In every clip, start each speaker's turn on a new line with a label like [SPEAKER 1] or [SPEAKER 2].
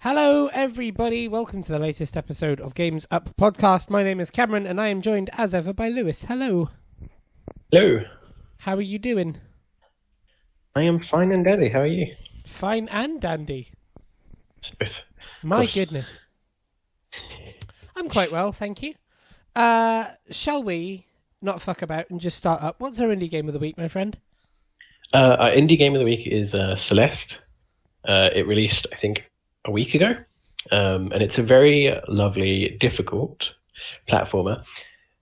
[SPEAKER 1] Hello, everybody. Welcome to the latest episode of Games Up podcast. My name is Cameron, and I am joined, as ever, by Lewis. Hello.
[SPEAKER 2] Hello.
[SPEAKER 1] How are you doing?
[SPEAKER 2] I am fine and dandy. How are you?
[SPEAKER 1] Fine and dandy.
[SPEAKER 2] Smooth.
[SPEAKER 1] My goodness. I'm quite well, thank you. Shall we not fuck about and just start up? What's our indie game of the week, my friend?
[SPEAKER 2] Our indie game of the week is Celeste. It released, I think, a week ago. And it's a very lovely, difficult platformer.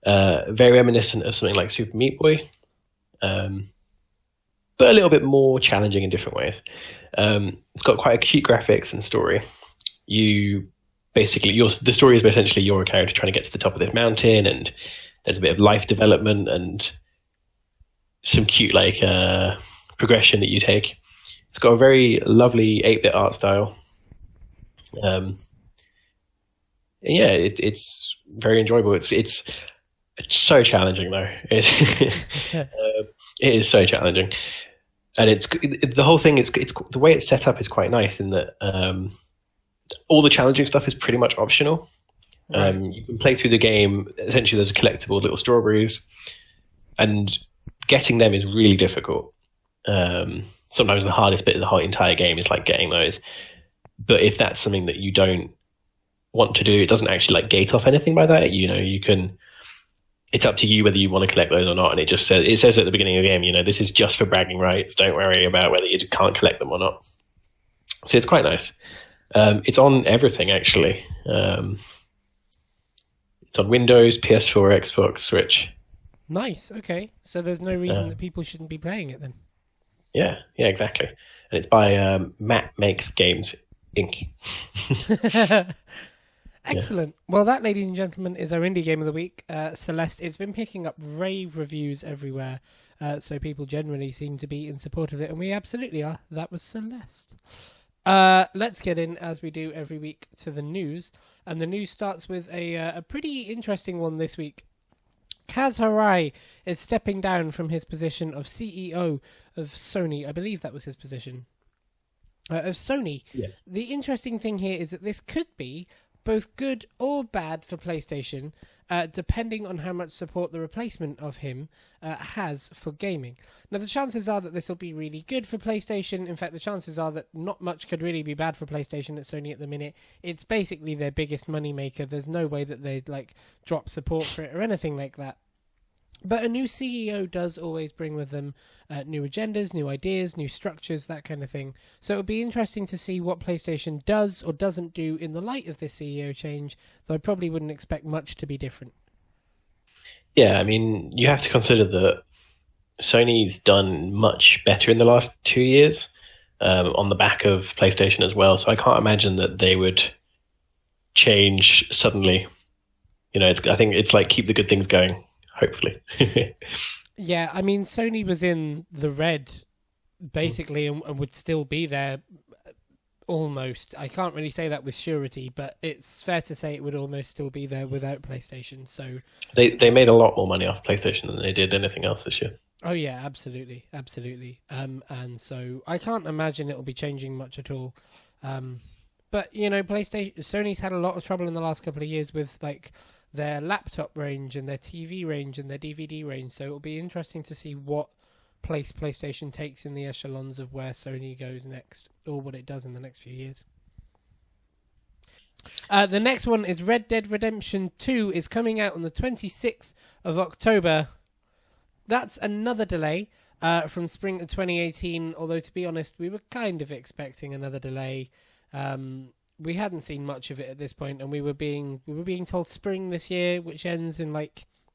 [SPEAKER 2] Very reminiscent of something like Super Meat Boy. But a little bit more challenging in different ways. It's got quite a cute graphics and story. The story is essentially you're a character trying to get to the top of this mountain, and there's a bit of life development and some cute progression that you take. It's got a very lovely 8-bit art style. It's very enjoyable. It's so challenging though. It is so challenging, and the whole thing. It's the way it's set up is quite nice in that all the challenging stuff is pretty much optional. Right. You can play through the game. Essentially, there's collectible little strawberries, and getting them is really difficult. Sometimes the hardest bit of the whole entire game is like getting those. But if that's something that you don't want to do, it doesn't actually gate off anything by that. You can. It's up to you whether you want to collect those or not. And it says at the beginning of the game, this is just for bragging rights. Don't worry about whether you can't collect them or not. So it's quite nice. It's on everything actually. It's on Windows, PS4, Xbox, Switch.
[SPEAKER 1] Nice. Okay. So there's no reason that people shouldn't be playing it then.
[SPEAKER 2] Yeah, exactly. And it's by MattMakesGames, Inc.
[SPEAKER 1] Excellent. Yeah. Well, that, ladies and gentlemen, is our indie game of the week, Celeste. It's been picking up rave reviews everywhere, so people generally seem to be in support of it, and we absolutely are. That was Celeste. Let's get in, as we do every week, to the news. And the news starts with a pretty interesting one this week. Kaz Hirai is stepping down from his position of CEO of Sony. I believe that was his position. Of Sony. Yeah. The interesting thing here is that this could be both good or bad for PlayStation, depending on how much support the replacement of him has for gaming. Now, the chances are that this will be really good for PlayStation. In fact, the chances are that not much could really be bad for PlayStation at Sony at the minute. It's basically their biggest moneymaker. There's no way that they'd drop support for it or anything like that. But a new CEO does always bring with them new agendas, new ideas, new structures, that kind of thing. So it'll be interesting to see what PlayStation does or doesn't do in the light of this CEO change, though I probably wouldn't expect much to be different.
[SPEAKER 2] Yeah, I mean, you have to consider that Sony's done much better in the last 2 years on the back of PlayStation as well. So I can't imagine that they would change suddenly. I think it's keep the good things going. Hopefully.
[SPEAKER 1] Yeah, I mean, Sony was in the red, basically, and would still be there almost. I can't really say that with surety, but it's fair to say it would almost still be there without PlayStation. So
[SPEAKER 2] They made a lot more money off PlayStation than they did anything else this year.
[SPEAKER 1] Oh, yeah, absolutely. And so I can't imagine it'll be changing much at all. But, Sony's had a lot of trouble in the last couple of years with, their laptop range and their TV range and their DVD range, so it'll be interesting to see what place PlayStation takes in the echelons of where Sony goes next, or what it does in the next few years. The next one is Red Dead Redemption 2 is coming out on the 26th of October. That's another delay from spring of 2018, although to be honest, we were kind of expecting another delay. We hadn't seen much of it at this point, and we were being told spring this year, which ends in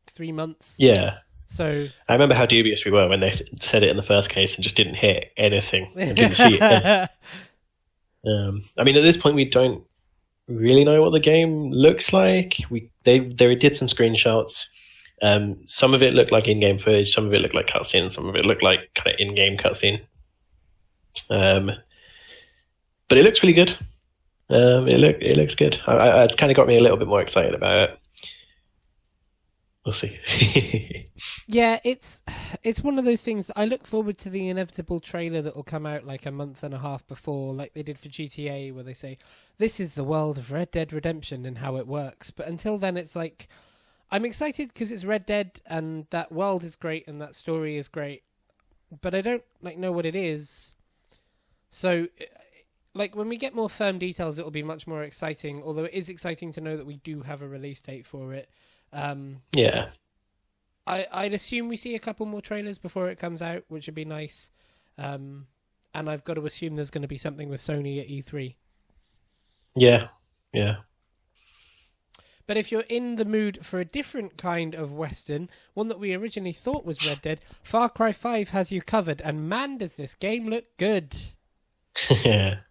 [SPEAKER 1] 3 months.
[SPEAKER 2] Yeah.
[SPEAKER 1] So
[SPEAKER 2] I remember how dubious we were when they said it in the first case and just didn't hear anything and didn't see it. I mean, at this point, we don't really know what the game looks like. They did some screenshots. Some of it looked like in-game footage. Some of it looked like cutscene. Some of it looked like kind of in-game cutscene. But it looks really good. It looks good. It's kind of got me a little bit more excited about it. We'll see.
[SPEAKER 1] Yeah, it's it's one of those things that I look forward to the inevitable trailer that will come out like a month and a half before, like they did for GTA, where they say, this is the world of Red Dead Redemption and how it works. But until then, it's like, I'm excited because it's Red Dead and that world is great and that story is great, but I don't know what it is. So, like, when we get more firm details, it'll be much more exciting, although it is exciting to know that we do have a release date for it.
[SPEAKER 2] Yeah.
[SPEAKER 1] I'd assume we see a couple more trailers before it comes out, which would be nice. And I've got to assume there's going to be something with Sony at E3.
[SPEAKER 2] Yeah.
[SPEAKER 1] But if you're in the mood for a different kind of Western, one that we originally thought was Red Dead, Far Cry 5 has you covered. And man, does this game look good.
[SPEAKER 2] Yeah.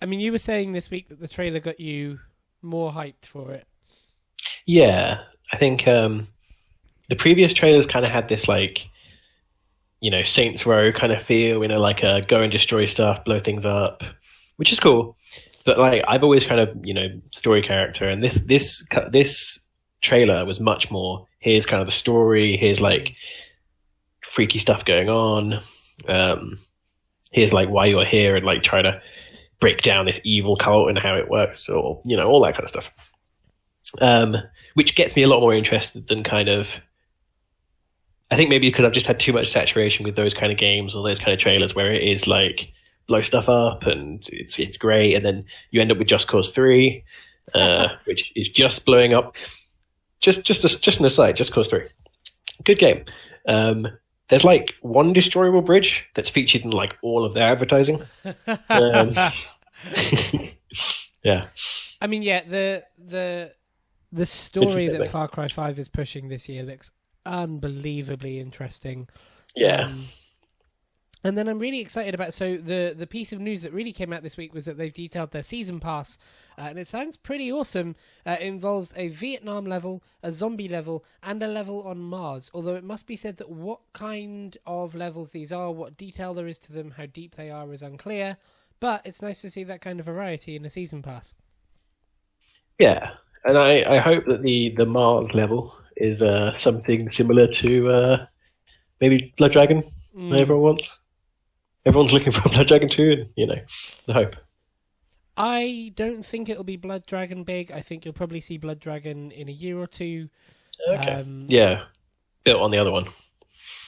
[SPEAKER 1] I mean, you were saying this week that the trailer got you more hyped for it.
[SPEAKER 2] Yeah. I think... the previous trailers kind of had this, like, Saints Row kind of feel, like a go and destroy stuff, blow things up, which is cool. But like, I've always kind of, story character, and this trailer was much more, here's kind of the story, here's like freaky stuff going on, here's like why you're here, and like try to break down this evil cult and how it works, or all that kind of stuff. Which gets me a lot more interested than kind of, I think maybe because I've just had too much saturation with those kind of games or those kind of trailers where it is like blow stuff up and it's great, and then you end up with Just Cause 3, which is just blowing up. Just an aside, Just Cause 3, good game. There's like one destroyable bridge that's featured in like all of their advertising. Yeah. I
[SPEAKER 1] mean, yeah, the story that Far Cry 5 is pushing this year looks unbelievably interesting.
[SPEAKER 2] Yeah.
[SPEAKER 1] And then I'm really excited about, so the piece of news that really came out this week was that they've detailed their season pass, and it sounds pretty awesome. It involves a Vietnam level, a zombie level, and a level on Mars, although it must be said that what kind of levels these are, what detail there is to them, how deep they are is unclear, but it's nice to see that kind of variety in a season pass.
[SPEAKER 2] Yeah, and I hope that the Mars level is something similar to maybe Blood Dragon that everyone wants. Everyone's looking for Blood Dragon 2, and, the hope.
[SPEAKER 1] I don't think it'll be Blood Dragon big. I think you'll probably see Blood Dragon in a year or two.
[SPEAKER 2] Okay. Yeah, built on the other one.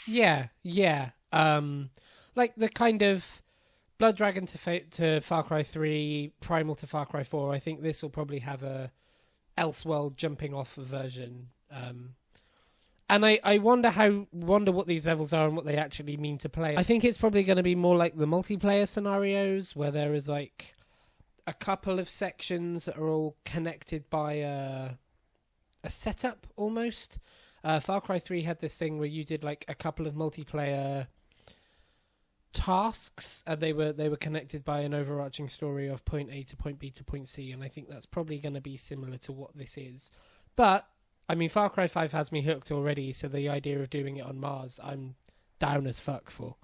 [SPEAKER 1] Yeah. Like the kind of Blood Dragon to Far Cry 3, Primal to Far Cry 4. I think this will probably have a Elseworld jumping off version. And I wonder what these levels are and what they actually mean to play. I think it's probably going to be more like the multiplayer scenarios where there is like a couple of sections that are all connected by a setup almost. Far Cry 3 had this thing where you did like a couple of multiplayer tasks, and they were connected by an overarching story of point A to point B to point C, and I think that's probably going to be similar to what this is. But I mean, Far Cry 5 has me hooked already, so the idea of doing it on Mars, I'm down as fuck for.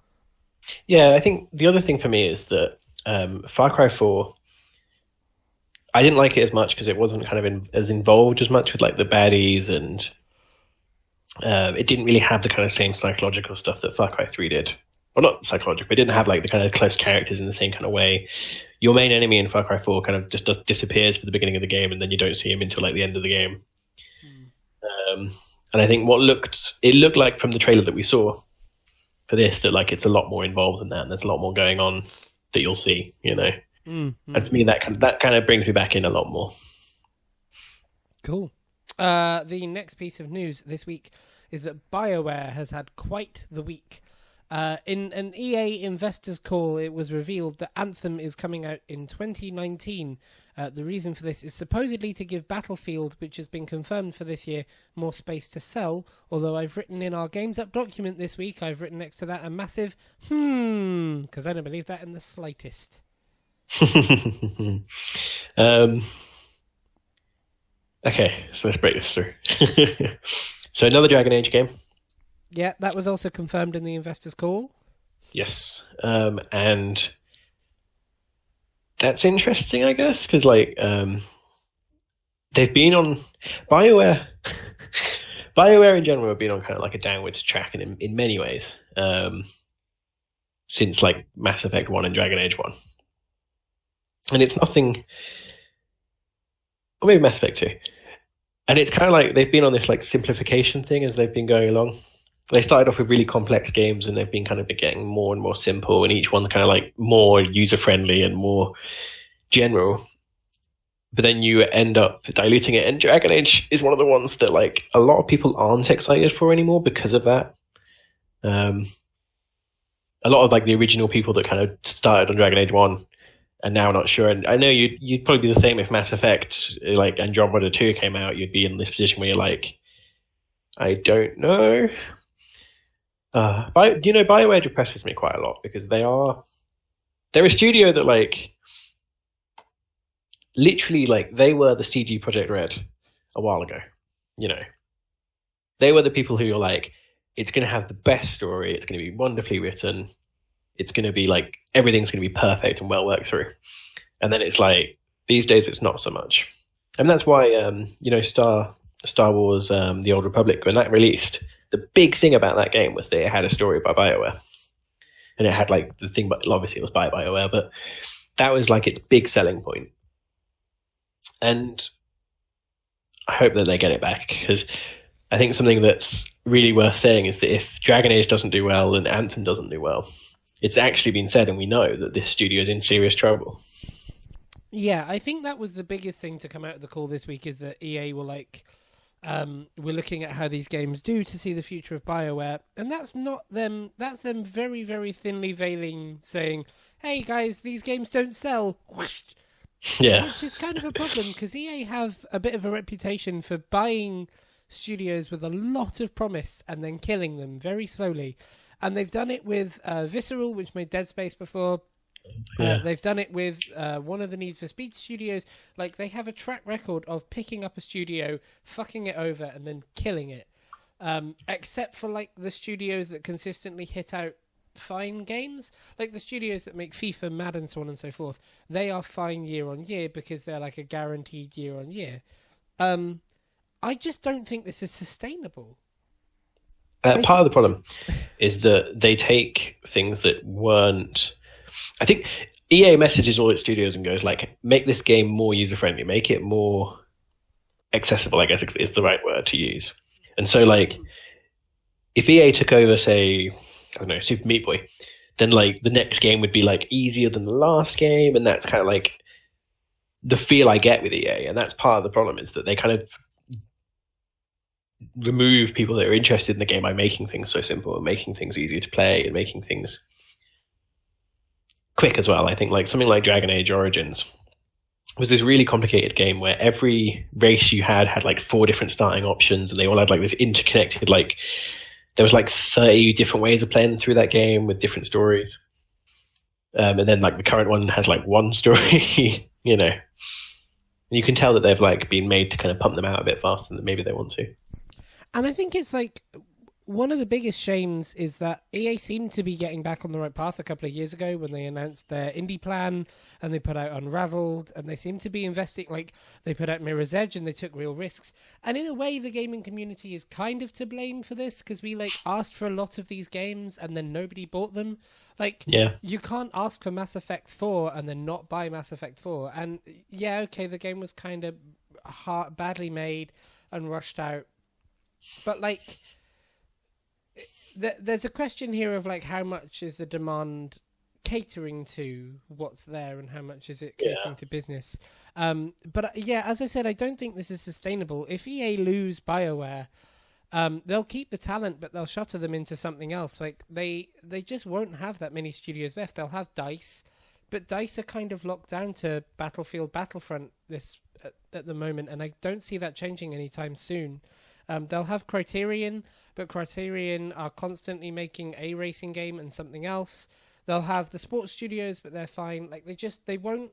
[SPEAKER 2] Yeah, I think the other thing for me is that Far Cry 4, I didn't like it as much because it wasn't kind of as involved as much with like the baddies, and it didn't really have the kind of same psychological stuff that Far Cry 3 did. Well, not psychological, but it didn't have like the kind of close characters in the same kind of way. Your main enemy in Far Cry 4 kind of just disappears for the beginning of the game, and then you don't see him until like the end of the game. And I think it looked like from the trailer that we saw for this that like it's a lot more involved than that, and there's a lot more going on that you'll see, And for me, that kind of brings me back in a lot more.
[SPEAKER 1] Cool. The next piece of news this week is that BioWare has had quite the week. In an EA investors call, it was revealed that Anthem is coming out in 2019. The reason for this is supposedly to give Battlefield, which has been confirmed for this year, more space to sell. Although I've written in our Games Up document this week, I've written next to that a massive because I don't believe that in the slightest.
[SPEAKER 2] Okay, so let's break this through. So another Dragon Age game.
[SPEAKER 1] Yeah, that was also confirmed in the investors call.
[SPEAKER 2] Yes, and that's interesting, I guess, because like they've been on BioWare. BioWare in general have been on kind of like a downwards track in many ways, since like Mass Effect 1 and Dragon Age 1. And it's nothing, or maybe Mass Effect 2. And it's kind of like they've been on this like simplification thing as they've been going along. They started off with really complex games and they've been kind of getting more and more simple, and each one's kind of like more user-friendly and more general. But then you end up diluting it, and Dragon Age is one of the ones that like a lot of people aren't excited for anymore because of that. A lot of like the original people that kind of started on Dragon Age 1 are now not sure. And I know you'd probably be the same if Mass Effect like Andromeda 2 came out. You'd be in this position where you're like, I don't know. BioWare depresses me quite a lot because they're a studio that like literally like they were the CG Projekt Red a while ago. You know, they were the people who are like, it's going to have the best story. It's going to be wonderfully written. It's going to be like everything's going to be perfect and well worked through. And then it's like these days it's not so much. And that's why Star Wars: The Old Republic, when that released, the big thing about that game was that it had a story by BioWare, and it had like the thing, but obviously it was by BioWare, but that was like its big selling point. And I hope that they get it back, because I think something that's really worth saying is that if Dragon Age doesn't do well and Anthem doesn't do well, it's actually been said, and we know that this studio is in serious trouble.
[SPEAKER 1] Yeah, I think that was the biggest thing to come out of the call this week, is that EA were like, we're looking at how these games do to see the future of BioWare, and that's not them. That's them very, very thinly veiling, saying, "Hey guys, these games don't sell." Whoosh.
[SPEAKER 2] Yeah,
[SPEAKER 1] which is kind of a problem because EA have a bit of a reputation for buying studios with a lot of promise and then killing them very slowly. And they've done it with Visceral, which made Dead Space before. Yeah. They've done it with one of the Need for Speed studios. Like, they have a track record of picking up a studio, fucking it over, and then killing it. Except for, like, the studios that consistently hit out fine games. Like, the studios that make FIFA, Madden, so on and so forth. They are fine year on year because they're, like, a guaranteed year on year. I just don't think this is sustainable.
[SPEAKER 2] Part of the problem is that they take things that weren't... I think EA messages all its studios and goes like, make this game more user-friendly, make it more accessible, I guess is the right word to use. And so, like, if EA took over, say, I don't know, Super Meat Boy, then, like, the next game would be, like, easier than the last game, and that's kind of, like, the feel I get with EA, and that's part of the problem, is that they kind of remove people that are interested in the game by making things so simple and making things easier to play and making things quick as well. I think like something like Dragon Age Origins was this really complicated game where every race you had like 4 different starting options, and they all had like this interconnected, like there was like 30 different ways of playing through that game with different stories. And then like the current one has like one story, you know. And you can tell that they've like been made to kind of pump them out a bit faster than maybe they want to.
[SPEAKER 1] And I think it's like one of the biggest shames is that EA seemed to be getting back on the right path a couple of years ago when they announced their indie plan and they put out Unraveled, and they seem to be investing, like they put out Mirror's Edge and they took real risks. And in a way, the gaming community is kind of to blame for this, because we like asked for a lot of these games and then nobody bought them. Like, yeah, you can't ask for Mass Effect 4 and then not buy Mass Effect 4. And yeah, okay, the game was kind of badly made and rushed out. But, like, there's a question here of, like, how much is the demand catering to what's there and how much is it catering to business? But, yeah, as I said, I don't think this is sustainable. If EA lose BioWare, they'll keep the talent, but they'll shutter them into something else. Like, they just won't have that many studios left. They'll have DICE, but DICE are kind of locked down to Battlefield, Battlefront at the moment, and I don't see that changing anytime soon. They'll have Criterion, but Criterion are constantly making a racing game and something else. They'll have the sports studios, but they're fine. Like, they won't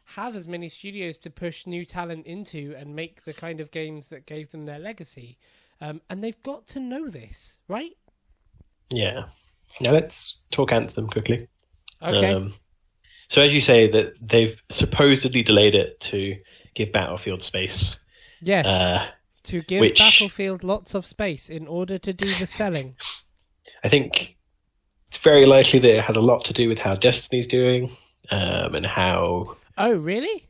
[SPEAKER 1] have as many studios to push new talent into and make the kind of games that gave them their legacy. And they've got to know this, right? Yeah.
[SPEAKER 2] Now let's talk Anthem quickly.
[SPEAKER 1] Okay.
[SPEAKER 2] So as you say, that they've supposedly delayed it to give Battlefield space.
[SPEAKER 1] Yes. To give
[SPEAKER 2] which
[SPEAKER 1] Battlefield lots of space in order to do the selling.
[SPEAKER 2] I think it's very likely that it has a lot to do with how Destiny's doing, and how.
[SPEAKER 1] Oh, really?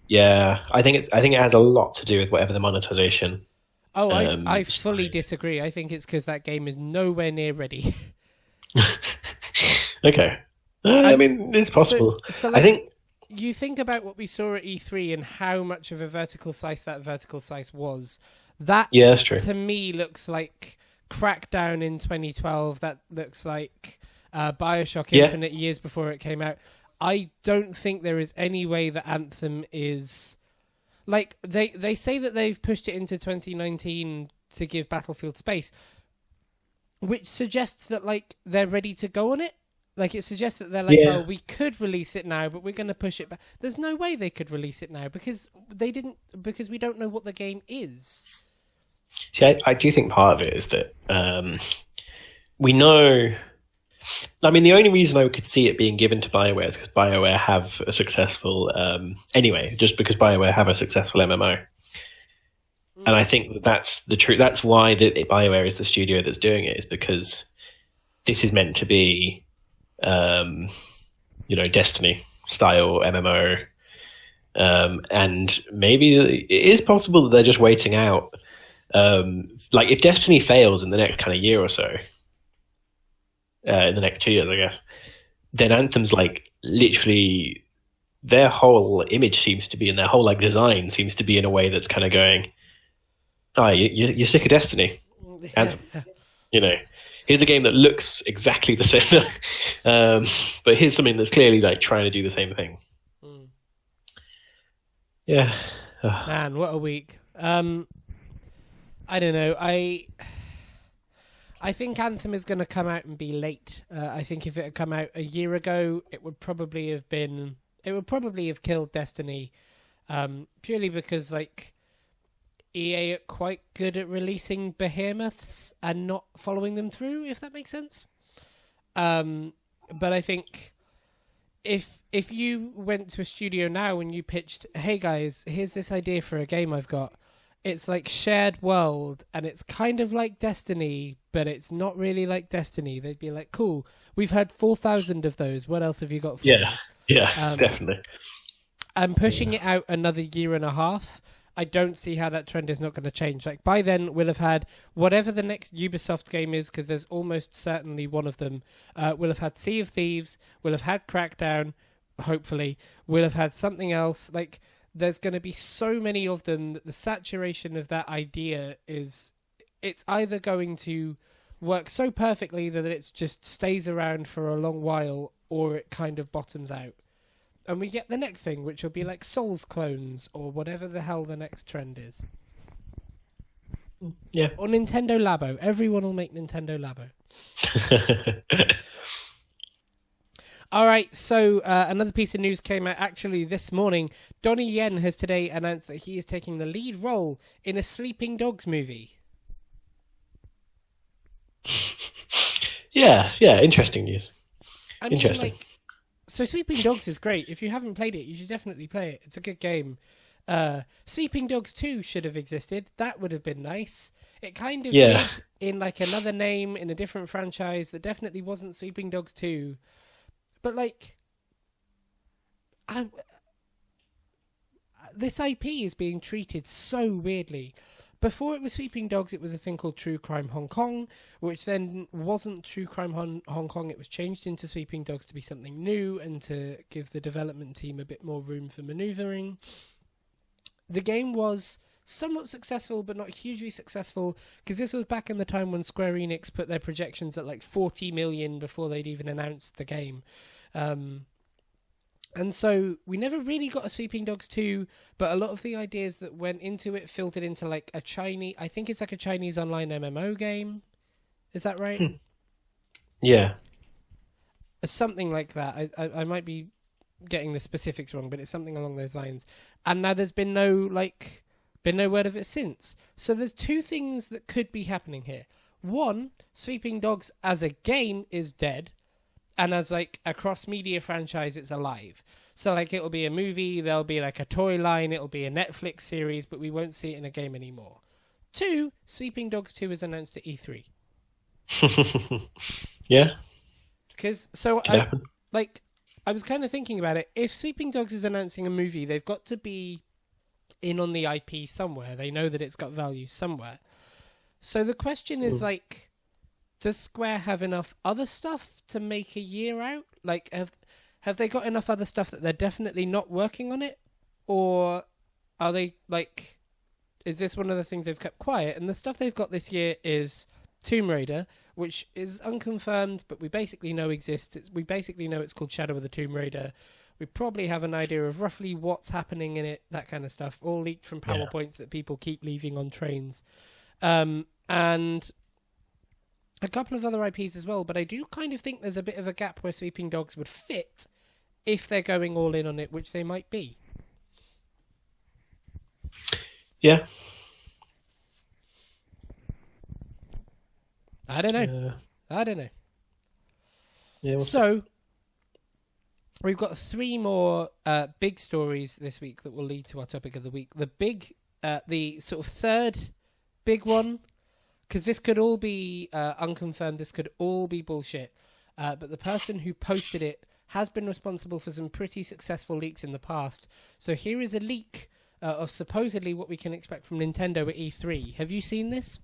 [SPEAKER 2] Yeah, I think it has a lot to do with whatever the monetization.
[SPEAKER 1] Oh, I fully disagree. I think it's because that game is nowhere near ready.
[SPEAKER 2] Okay, I mean it's possible.
[SPEAKER 1] So
[SPEAKER 2] I think
[SPEAKER 1] you think about what we saw at E3 and how much of a vertical slice that vertical slice was. That
[SPEAKER 2] that's true.
[SPEAKER 1] To me looks like Crackdown in 2012. That looks like BioShock Infinite years before it came out. I don't think there is any way that Anthem is... Like, they say that they've pushed it into 2019 to give Battlefield space, which suggests that, like, they're ready to go on it. Like, it suggests that they're like, oh, we could release it now, but we're going to push it back. There's no way they could release it now because because we don't know what the game is.
[SPEAKER 2] See, I do think part of it is that we know... I mean, the only reason I could see it being given to BioWare is because BioWare have a successful... just because BioWare have a successful MMO. And I think that's the truth. That's why BioWare is the studio that's doing it, is because this is meant to be, Destiny-style MMO. And maybe it is possible that they're just waiting out. If Destiny fails in the next kind of year or so, in the next 2 years, I guess, then Anthem's like literally their whole image seems to be, and their whole like design seems to be in a way that's kind of going, you're sick of Destiny. Anthem, here's a game that looks exactly the same, but here's something that's clearly like trying to do the same thing. Yeah.
[SPEAKER 1] Man, what a week. I don't know. I think Anthem is going to come out and be late. I think if it had come out a year ago, it would probably have killed Destiny, purely because like EA are quite good at releasing behemoths and not following them through, if that makes sense. But I think if you went to a studio now and you pitched, hey guys, here's this idea for a game I've got. It's like shared world, and it's kind of like Destiny, but it's not really like Destiny. They'd be like, cool, we've had 4,000 of those. What else have you got for me?
[SPEAKER 2] Yeah, definitely.
[SPEAKER 1] And pushing it out another year and a half, I don't see how that trend is not going to change. Like, by then, we'll have had whatever the next Ubisoft game is, because there's almost certainly one of them. We'll have had Sea of Thieves. We'll have had Crackdown, hopefully. We'll have had something else. Like, there's going to be so many of them that the saturation of that idea it's either going to work so perfectly that it just stays around for a long while, or it kind of bottoms out. And we get the next thing, which will be like Souls clones, or whatever the hell the next trend is.
[SPEAKER 2] Yeah.
[SPEAKER 1] Or Nintendo Labo. Everyone will make Nintendo Labo. All right, so another piece of news came out actually this morning. Donnie Yen has today announced that he is taking the lead role in a Sleeping Dogs movie.
[SPEAKER 2] Yeah, interesting news. Interesting.
[SPEAKER 1] So Sleeping Dogs is great. If you haven't played it, you should definitely play it. It's a good game. Sleeping Dogs 2 should have existed. That would have been nice. It kind of did in like another name, in a different franchise that definitely wasn't Sleeping Dogs 2. But, like, this IP is being treated so weirdly. Before it was Sleeping Dogs, it was a thing called True Crime Hong Kong, which then wasn't True Crime Hong Kong. It was changed into Sleeping Dogs to be something new and to give the development team a bit more room for manoeuvring. The game was somewhat successful, but not hugely successful, because this was back in the time when Square Enix put their projections at like 40 million before they'd even announced the game. And so we never really got a Sleeping Dogs 2, but a lot of the ideas that went into it filtered into like a Chinese... I think it's like a Chinese online MMO game. Is that right?
[SPEAKER 2] Yeah.
[SPEAKER 1] Something like that. I might be getting the specifics wrong, but it's something along those lines. And now there's been no word of it since. So there's two things that could be happening here. One, Sleeping Dogs as a game is dead, and as like a cross-media franchise, it's alive. So like it'll be a movie, there'll be like a toy line, it'll be a Netflix series, but we won't see it in a game anymore. 2, Sleeping Dogs 2 is announced at E3.
[SPEAKER 2] Yeah.
[SPEAKER 1] Because I was kind of thinking about it. If Sleeping Dogs is announcing a movie, they've got to be in on the IP somewhere. They know that it's got value somewhere. So the question is like, does Square have enough other stuff to make a year out? Like, have they got enough other stuff that they're definitely not working on it? Or are they like, is this one of the things they've kept quiet? And the stuff they've got this year is Tomb Raider, which is unconfirmed, but we basically know exists. We basically know it's called Shadow of the Tomb Raider. We probably have an idea of roughly what's happening in it, that kind of stuff, all leaked from PowerPoints that people keep leaving on trains. And a couple of other IPs as well, but I do kind of think there's a bit of a gap where Sleeping Dogs would fit if they're going all in on it, which they might be.
[SPEAKER 2] Yeah.
[SPEAKER 1] I don't know.
[SPEAKER 2] Yeah.
[SPEAKER 1] So, we've got 3 more big stories this week that will lead to our topic of the week. The sort of third big one, because this could all be unconfirmed, this could all be bullshit, but the person who posted it has been responsible for some pretty successful leaks in the past. So here is a leak of supposedly what we can expect from Nintendo at E3. Have you seen this?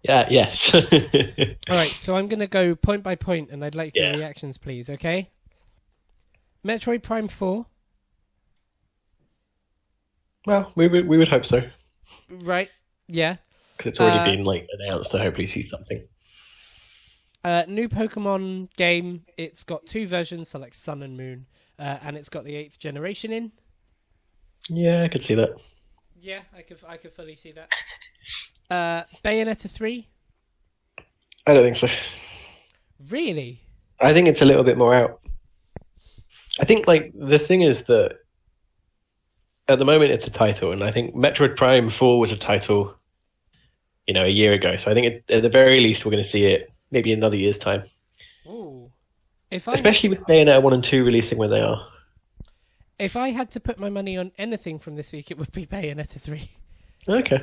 [SPEAKER 2] Yeah, yes.
[SPEAKER 1] All right, so I'm going to go point by point, and I'd like your reactions, please, okay? Metroid Prime 4.
[SPEAKER 2] Well, we would hope so.
[SPEAKER 1] Right, yeah.
[SPEAKER 2] Because it's already been announced to hopefully see something.
[SPEAKER 1] New Pokemon game. It's got 2 versions, so like Sun and Moon, and it's got the 8th generation in.
[SPEAKER 2] Yeah, I could see that.
[SPEAKER 1] Yeah, I could fully see that. Bayonetta 3.
[SPEAKER 2] I don't think so.
[SPEAKER 1] Really?
[SPEAKER 2] I think it's a little bit more out. I think the thing is that at the moment it's a title, and I think Metroid Prime 4 was a title, a year ago. So I think at the very least we're going to see it maybe another year's time.
[SPEAKER 1] Ooh.
[SPEAKER 2] Especially with Bayonetta 1 and 2 releasing when they are.
[SPEAKER 1] If I had to put my money on anything from this week, it would be Bayonetta 3.
[SPEAKER 2] Okay.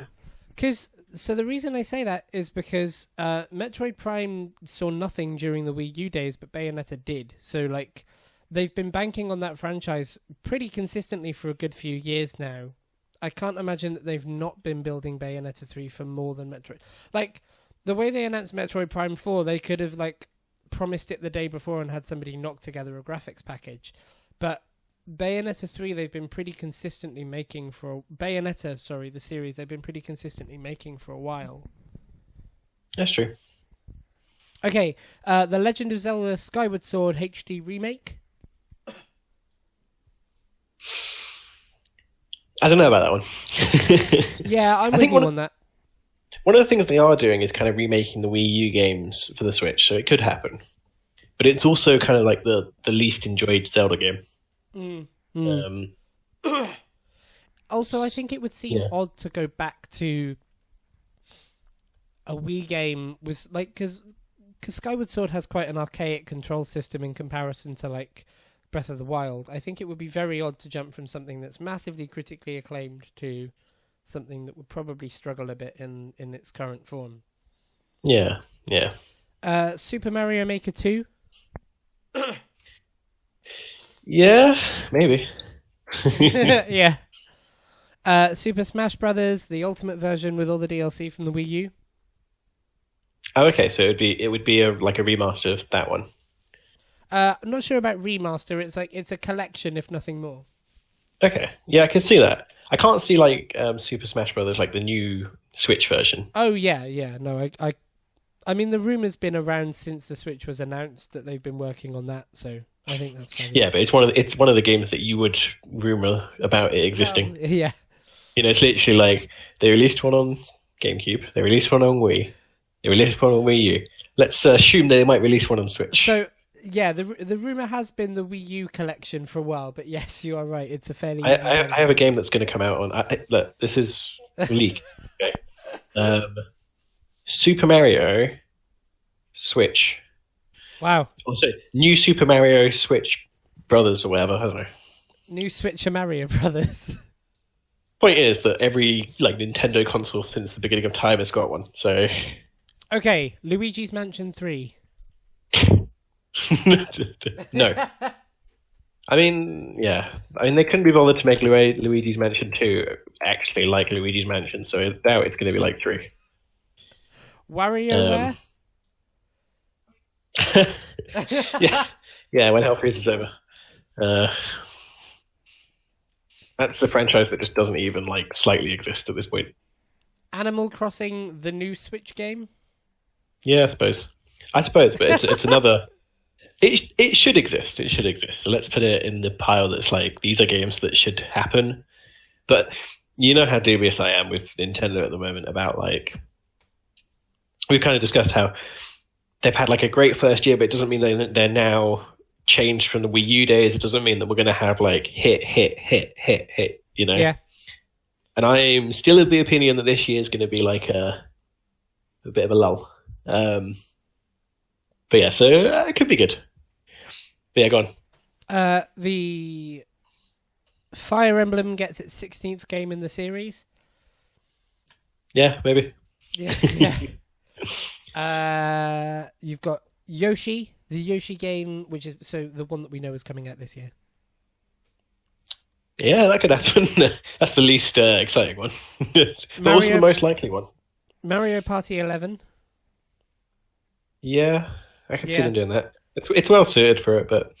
[SPEAKER 1] So the reason I say that is because Metroid Prime saw nothing during the Wii U days, but Bayonetta did. So they've been banking on that franchise pretty consistently for a good few years now. I can't imagine that they've not been building Bayonetta 3 for more than Metroid. The way they announced Metroid Prime 4, they could have promised it the day before and had somebody knock together a graphics package. But Bayonetta 3, they've been pretty consistently making for... the series, they've been pretty consistently making for a while.
[SPEAKER 2] That's true.
[SPEAKER 1] Okay, The Legend of Zelda Skyward Sword HD Remake.
[SPEAKER 2] I don't know about that one.
[SPEAKER 1] Yeah, I'm with you on that.
[SPEAKER 2] One of the things they are doing is kind of remaking the Wii U games for the Switch, so it could happen. But it's also kind of like the least enjoyed Zelda game.
[SPEAKER 1] Also, I think it would seem odd to go back to a Wii game with because Skyward Sword has quite an archaic control system in comparison to Breath of the Wild. I think it would be very odd to jump from something that's massively critically acclaimed to something that would probably struggle a bit in its current form.
[SPEAKER 2] Yeah.
[SPEAKER 1] Super Mario Maker 2.
[SPEAKER 2] Yeah, maybe.
[SPEAKER 1] Yeah. Super Smash Brothers, the Ultimate version with all the DLC from the Wii U.
[SPEAKER 2] Oh, okay. So it would be a remaster of that one.
[SPEAKER 1] I'm not sure about remaster. It's a collection, if nothing more.
[SPEAKER 2] Okay. Yeah, I can see that. I can't see Super Smash Brothers the new Switch version.
[SPEAKER 1] Oh yeah. No, I mean the rumor's been around since the Switch was announced that they've been working on that. So I think that's fine.
[SPEAKER 2] Yeah, but it's one of the games that you would rumor about it existing.
[SPEAKER 1] Yeah.
[SPEAKER 2] It's literally they released one on GameCube, they released one on Wii, they released one on Wii U. Let's assume they might release one on Switch.
[SPEAKER 1] So yeah, the rumor has been the Wii U collection for a while, but yes, you are right. It's a fairly.
[SPEAKER 2] I have a game that's going to come out on. Look, this is leak. Okay. Super Mario Switch.
[SPEAKER 1] Wow.
[SPEAKER 2] Also, new Super Mario Switch Brothers or whatever. I don't know.
[SPEAKER 1] New Switch of Mario Brothers.
[SPEAKER 2] Point is that every Nintendo console since the beginning of time has got one. So
[SPEAKER 1] Okay, Luigi's Mansion 3.
[SPEAKER 2] no. I mean, yeah. I mean, they couldn't be bothered to make Luigi's Mansion 2 actually like Luigi's Mansion, so I doubt it's going to be like 3.
[SPEAKER 1] WarioWare?
[SPEAKER 2] Yeah, when Hell Freezes over. That's the franchise that just doesn't even slightly exist at this point.
[SPEAKER 1] Animal Crossing, the new Switch game?
[SPEAKER 2] Yeah, I suppose, but it's another. It should exist. It should exist. So let's put it in the pile that's these are games that should happen. But you know how dubious I am with Nintendo at the moment about we've kind of discussed how they've had a great first year, but it doesn't mean they're now changed from the Wii U days. It doesn't mean that we're going to have hit, you know?
[SPEAKER 1] Yeah.
[SPEAKER 2] And I'm still of the opinion that this year is going to be a bit of a lull. But yeah, so it could be good. But yeah, go on.
[SPEAKER 1] The Fire Emblem gets its 16th game in the series.
[SPEAKER 2] Yeah, maybe.
[SPEAKER 1] Yeah. You've got Yoshi, the Yoshi game, which is the one that we know is coming out this year.
[SPEAKER 2] Yeah, that could happen. That's the least exciting one. But also the most likely one.
[SPEAKER 1] Mario Party 11.
[SPEAKER 2] Yeah, I can see them doing that. It's well suited for it, but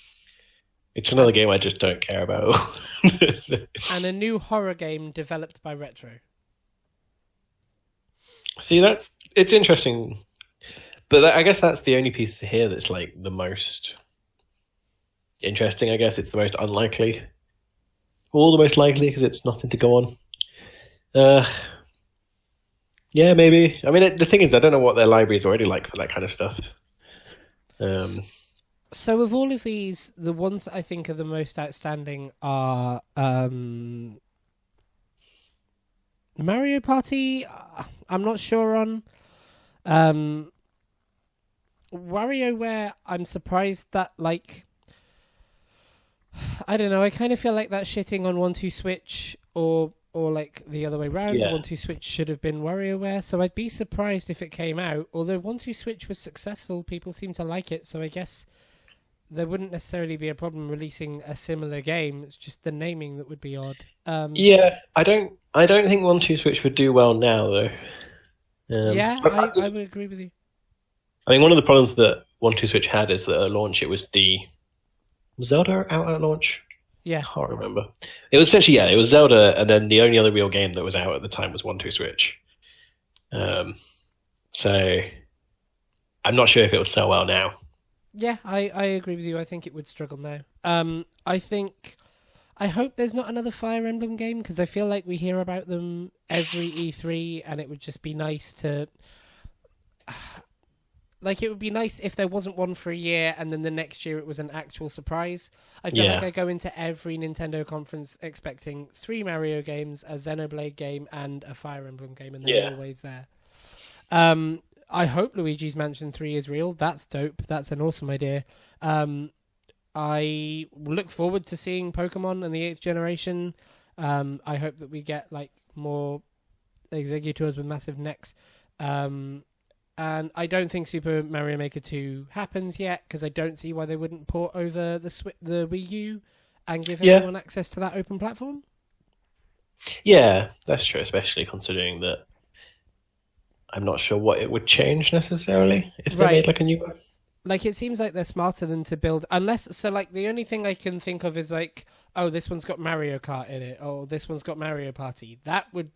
[SPEAKER 2] it's another game I just don't care about.
[SPEAKER 1] And a new horror game developed by Retro.
[SPEAKER 2] See, it's interesting, but I guess that's the only piece here that's the most interesting. I guess it's the most unlikely, or the most likely because it's nothing to go on. Yeah, maybe. I mean, the thing is, I don't know what their library is already like for that kind of stuff.
[SPEAKER 1] So of all of these, the ones that I think are the most outstanding are Mario Party. I'm not sure on. WarioWare, I'm surprised that I don't know. I kind of feel like that's shitting on 1-2 Switch or the other way around.
[SPEAKER 2] Yeah.
[SPEAKER 1] 1-2 Switch should have been WarioWare, so I'd be surprised if it came out. Although 1-2 Switch was successful, people seem to like it, so I guess there wouldn't necessarily be a problem releasing a similar game. It's just the naming that would be odd.
[SPEAKER 2] Yeah, I don't think 1-2 Switch would do well now though.
[SPEAKER 1] I would agree with you.
[SPEAKER 2] I mean, one of the problems that 1-2 Switch had is that at launch was Zelda out at launch?
[SPEAKER 1] Yeah.
[SPEAKER 2] I can't remember. It was essentially, it was Zelda, and then the only other real game that was out at the time was 1-2 Switch. So I'm not sure if it would sell well now.
[SPEAKER 1] Yeah, I agree with you. I think it would struggle now. I hope there's not another Fire Emblem game, because I feel like we hear about them every E3, and it would just be nice to... it would be nice if there wasn't one for a year and then the next year it was an actual surprise. I feel like I go into every Nintendo conference expecting 3 Mario games, a Xenoblade game, and a Fire Emblem game, and they're always there. I hope Luigi's Mansion 3 is real. That's dope. That's an awesome idea. I look forward to seeing Pokemon and the 8th generation. I hope that we get more Exegutors with massive necks. And I don't think Super Mario Maker 2 happens yet, because I don't see why they wouldn't port over the Wii U and give everyone access to that open platform.
[SPEAKER 2] Yeah, that's true, especially considering that I'm not sure what it would change necessarily if they made a new one.
[SPEAKER 1] It seems like they're smarter than to build, the only thing I can think of is this one's got Mario Kart in it, or this one's got Mario Party. That would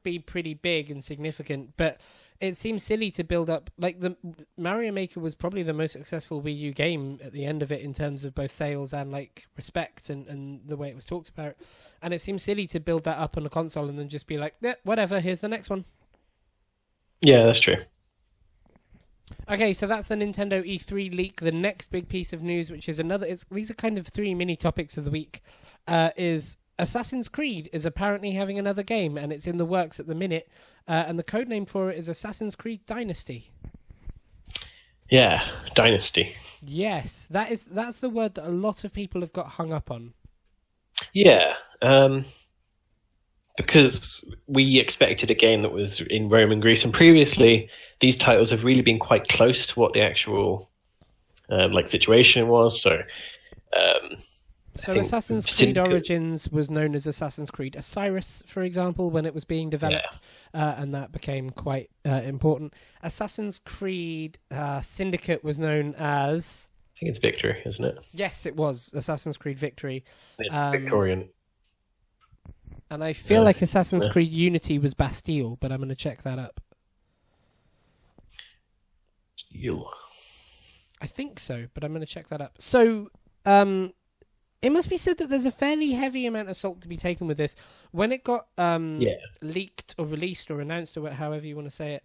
[SPEAKER 1] be pretty big and significant, but it seems silly to build up the Mario Maker was probably the most successful Wii U game at the end of it in terms of both sales and respect and the way it was talked about. And it seems silly to build that up on a console and then just be whatever, here's the next one.
[SPEAKER 2] Yeah, that's true.
[SPEAKER 1] Okay, so that's the Nintendo E3 leak. The next big piece of news, which is these are kind of 3 mini topics of the week, is Assassin's Creed is apparently having another game, and it's in the works at the minute, and the codename for it is Assassin's Creed Dynasty.
[SPEAKER 2] Yeah, Dynasty.
[SPEAKER 1] Yes, that's the word that a lot of people have got hung up on.
[SPEAKER 2] Yeah, because we expected a game that was in Rome and Greece, and previously these titles have really been quite close to what the actual like situation was. So I
[SPEAKER 1] So
[SPEAKER 2] think
[SPEAKER 1] Assassin's Creed
[SPEAKER 2] Syndicate,
[SPEAKER 1] Origins was known as Assassin's Creed Osiris, for example, when it was being developed, and that became quite important. Assassin's Creed Syndicate was known as...
[SPEAKER 2] I think it's Victory, isn't it?
[SPEAKER 1] Yes, it was Assassin's Creed Victory.
[SPEAKER 2] It's Victorian.
[SPEAKER 1] And I feel like Assassin's
[SPEAKER 2] yeah.
[SPEAKER 1] Creed Unity was Bastille, but I'm going to check that up.
[SPEAKER 2] You.
[SPEAKER 1] I think so, but I'm going to check that up. So, it must be said that there's a fairly heavy amount of salt to be taken with this. When it got leaked or released or announced, or however you want to say it,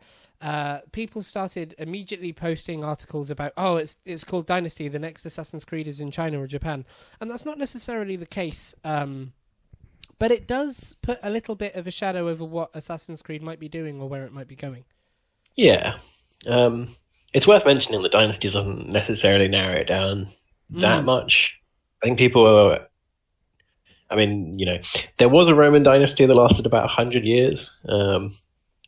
[SPEAKER 1] people started immediately posting articles about, oh, it's called Dynasty, the next Assassin's Creed is in China or Japan. And that's not necessarily the case, but it does put a little bit of a shadow over what Assassin's Creed might be doing or where it might be going.
[SPEAKER 2] Yeah. It's worth mentioning that Dynasty doesn't necessarily narrow it down that much. I think people are... I mean, there was a Roman dynasty that lasted about 100 years, and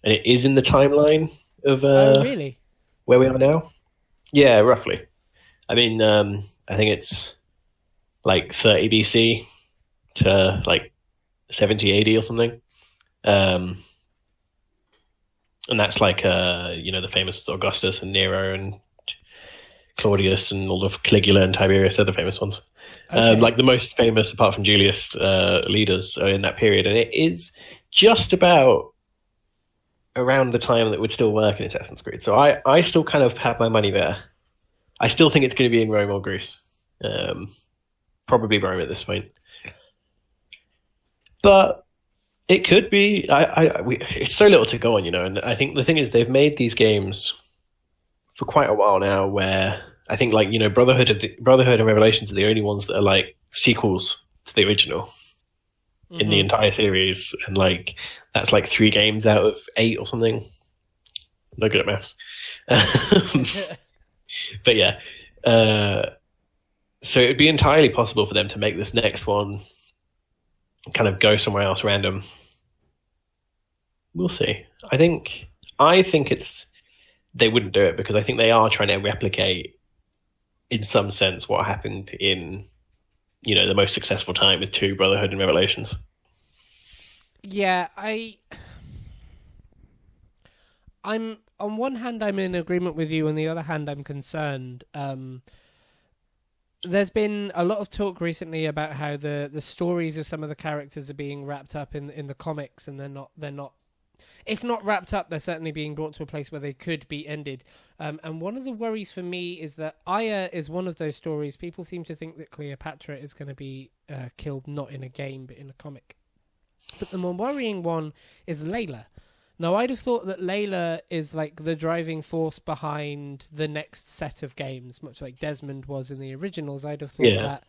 [SPEAKER 2] it is in the timeline of
[SPEAKER 1] really?
[SPEAKER 2] where we are now. Yeah, roughly. I mean, I think it's like 30 BC to like 70 AD or something. And that's like, the famous Augustus and Nero and Claudius and all of Caligula and Tiberius are the famous ones.
[SPEAKER 1] Okay.
[SPEAKER 2] Like the most famous, apart from Julius, leaders are in that period. And it is just about around the time that would still work in Assassin's Creed. So I still kind of have my money there. I still think it's going to be in Rome or Greece. Probably Rome at this point. But it could be. It's so little to go on, and I think the thing is they've made these games for quite a while now where I think Brotherhood and Revelations are the only ones that are like sequels to the original in the entire series. And like, that's like 3 games out of 8 or something. No good at maths. But yeah. So it'd be entirely possible for them to make this next one kind of go somewhere else random. We'll see. I think they wouldn't do it because I think they are trying to replicate, in some sense, what happened in, the most successful time with 2 Brotherhood and Revelations.
[SPEAKER 1] Yeah, I'm on one hand I'm in agreement with you, on the other hand I'm concerned. There's been a lot of talk recently about how the stories of some of the characters are being wrapped up in the comics, and they're not. If not wrapped up, they're certainly being brought to a place where they could be ended. And one of the worries for me is that Aya is one of those stories. People seem to think that Cleopatra is going to be killed not in a game but in a comic. But the more worrying one is Layla. Now, I'd have thought that Layla is like the driving force behind the next set of games, much like Desmond was in the originals. I'd have thought that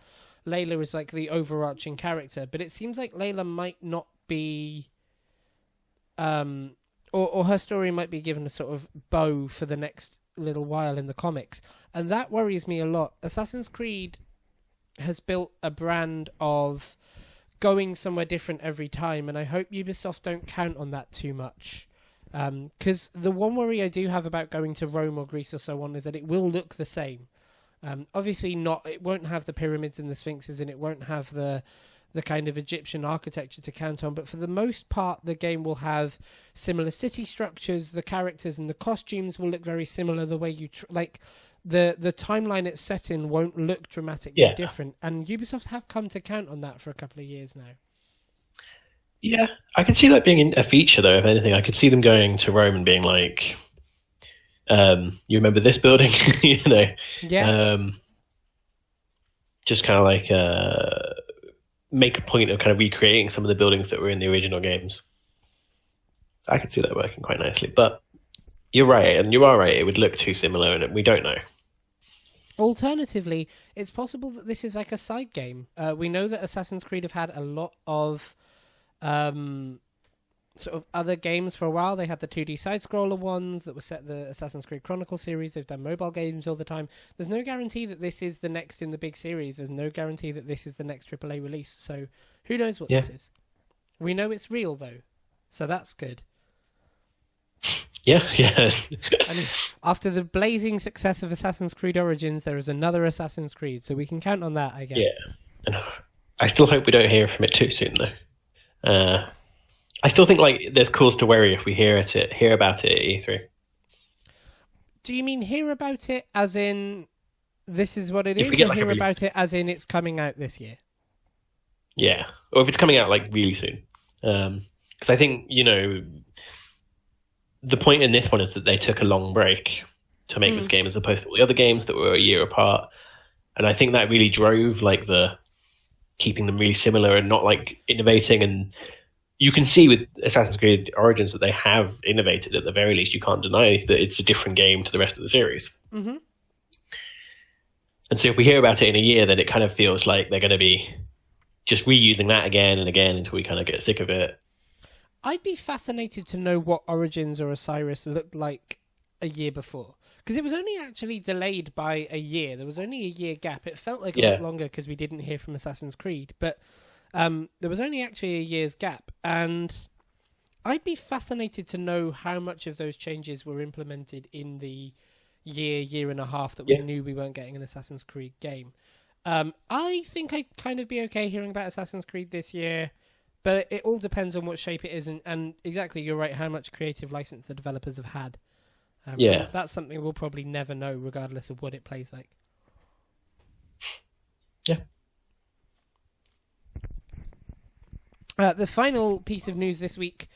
[SPEAKER 1] Layla is like the overarching character. But it seems like Layla might not be... or her story might be given a sort of bow for the next little while in the comics. And that worries me a lot. Assassin's Creed has built a brand of going somewhere different every time, and I hope Ubisoft don't count on that too much. Because the one worry I do have about going to Rome or Greece or so on is that it will look the same. Obviously it won't have the pyramids and the sphinxes, and it won't have the kind of Egyptian architecture to count on, but for the most part, the game will have similar city structures, the characters and the costumes will look very similar, the way you... The timeline it's set in won't look dramatically different, and Ubisoft have come to count on that for a couple of years now.
[SPEAKER 2] Yeah, I could see that being a feature, though, if anything. I could see them going to Rome and being like, you remember this building?
[SPEAKER 1] Yeah.
[SPEAKER 2] Just kind of like... make a point of kind of recreating some of the buildings that were in the original games. I could see that working quite nicely, but you're right, and you are right, it would look too similar, and we don't know.
[SPEAKER 1] Alternatively, it's possible that this is like a side game. We know that Assassin's Creed have had a lot of sort of other games for a while. They had the 2D side-scroller ones that were set the Assassin's Creed Chronicle series. They've done mobile games all the time. There's no guarantee that this is the next in the big series. There's no guarantee that this is the next AAA release. So who knows what this is? We know it's real, though. So that's good.
[SPEAKER 2] Yeah.
[SPEAKER 1] I mean, after the blazing success of Assassin's Creed Origins, there is another Assassin's Creed. So we can count on that, I guess.
[SPEAKER 2] Yeah. I still hope we don't hear from it too soon, though. I still think there's cause to worry if we hear about it at E3.
[SPEAKER 1] Do you mean hear about it as in this is what it is,
[SPEAKER 2] or
[SPEAKER 1] hear about it as in it's coming out this year?
[SPEAKER 2] Yeah, or if it's coming out really soon. Because I think, the point in this one is that they took a long break to make this game as opposed to all the other games that were a year apart. And I think that really drove the keeping them really similar and not innovating. And you can see with Assassin's Creed Origins that they have innovated at the very least. You can't deny that it's a different game to the rest of the series.
[SPEAKER 1] Mm-hmm.
[SPEAKER 2] And so if we hear about it in a year, then it kind of feels like they're going to be just reusing that again and again until we kind of get sick of it.
[SPEAKER 1] I'd be fascinated to know what Origins or Osiris looked like a year before. Because it was only actually delayed by a year. There was only a year gap. It felt like a lot longer because we didn't hear from Assassin's Creed. But there was only actually a year's gap. And I'd be fascinated to know how much of those changes were implemented in the year and a half that we knew we weren't getting an Assassin's Creed game. I think I'd kind of be okay hearing about Assassin's Creed this year. But it all depends on what shape it is, and exactly, you're right, how much creative license the developers have had. That's something we'll probably never know, regardless of what it plays like.
[SPEAKER 2] Yeah.
[SPEAKER 1] The final piece of news this week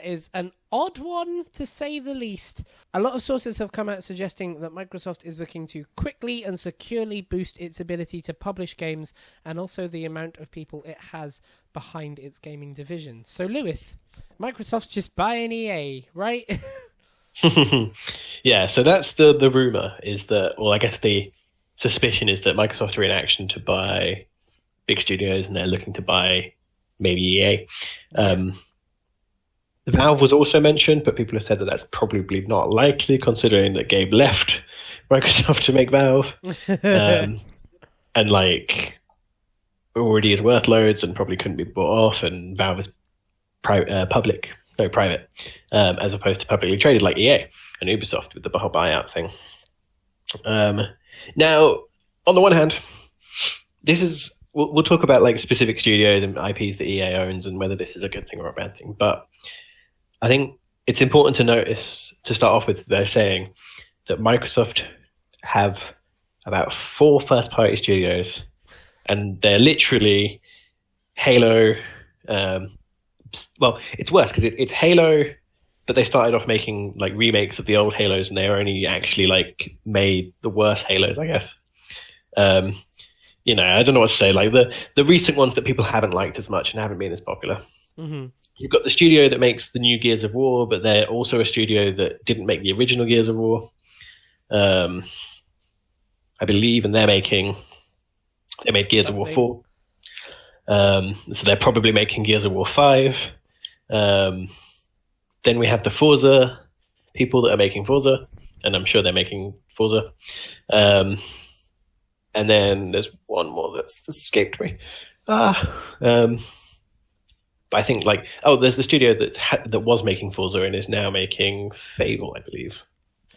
[SPEAKER 1] is an odd one, to say the least. A lot of sources have come out suggesting that Microsoft is looking to quickly and securely boost its ability to publish games and also the amount of people it has behind its gaming division. So, Lewis, Microsoft's just buying EA, right?
[SPEAKER 2] Yeah, so that's the rumor is that, well, I guess the suspicion is that Microsoft are in action to buy big studios and they're looking to buy maybe EA. Valve was also mentioned, but people have said that that's probably not likely, considering that Gabe left Microsoft to make Valve, and already is worth loads and probably couldn't be bought off. And Valve is private, as opposed to publicly traded like EA and Ubisoft with the whole buyout thing. Now, on the one hand, this is we'll talk about specific studios and IPs that EA owns and whether this is a good thing or a bad thing, but I think it's important to start off with by saying that Microsoft have about 4 first-party studios, and they're literally Halo. Well, it's worse because it's Halo, but they started off making remakes of the old Halos, and they only actually made the worst Halos, I guess. I don't know what to say. The recent ones that people haven't liked as much and haven't been as popular.
[SPEAKER 1] Mm-hmm.
[SPEAKER 2] You've got the studio that makes the new Gears of War, but they're also a studio that didn't make the original Gears of War, I believe, and they made Gears of War 4. So they're probably making Gears of War 5. Then we have the Forza people that are making Forza, and I'm sure they're making Forza. And then there's one more that's escaped me. But I think there's the studio that was making Forza and is now making Fable, I believe.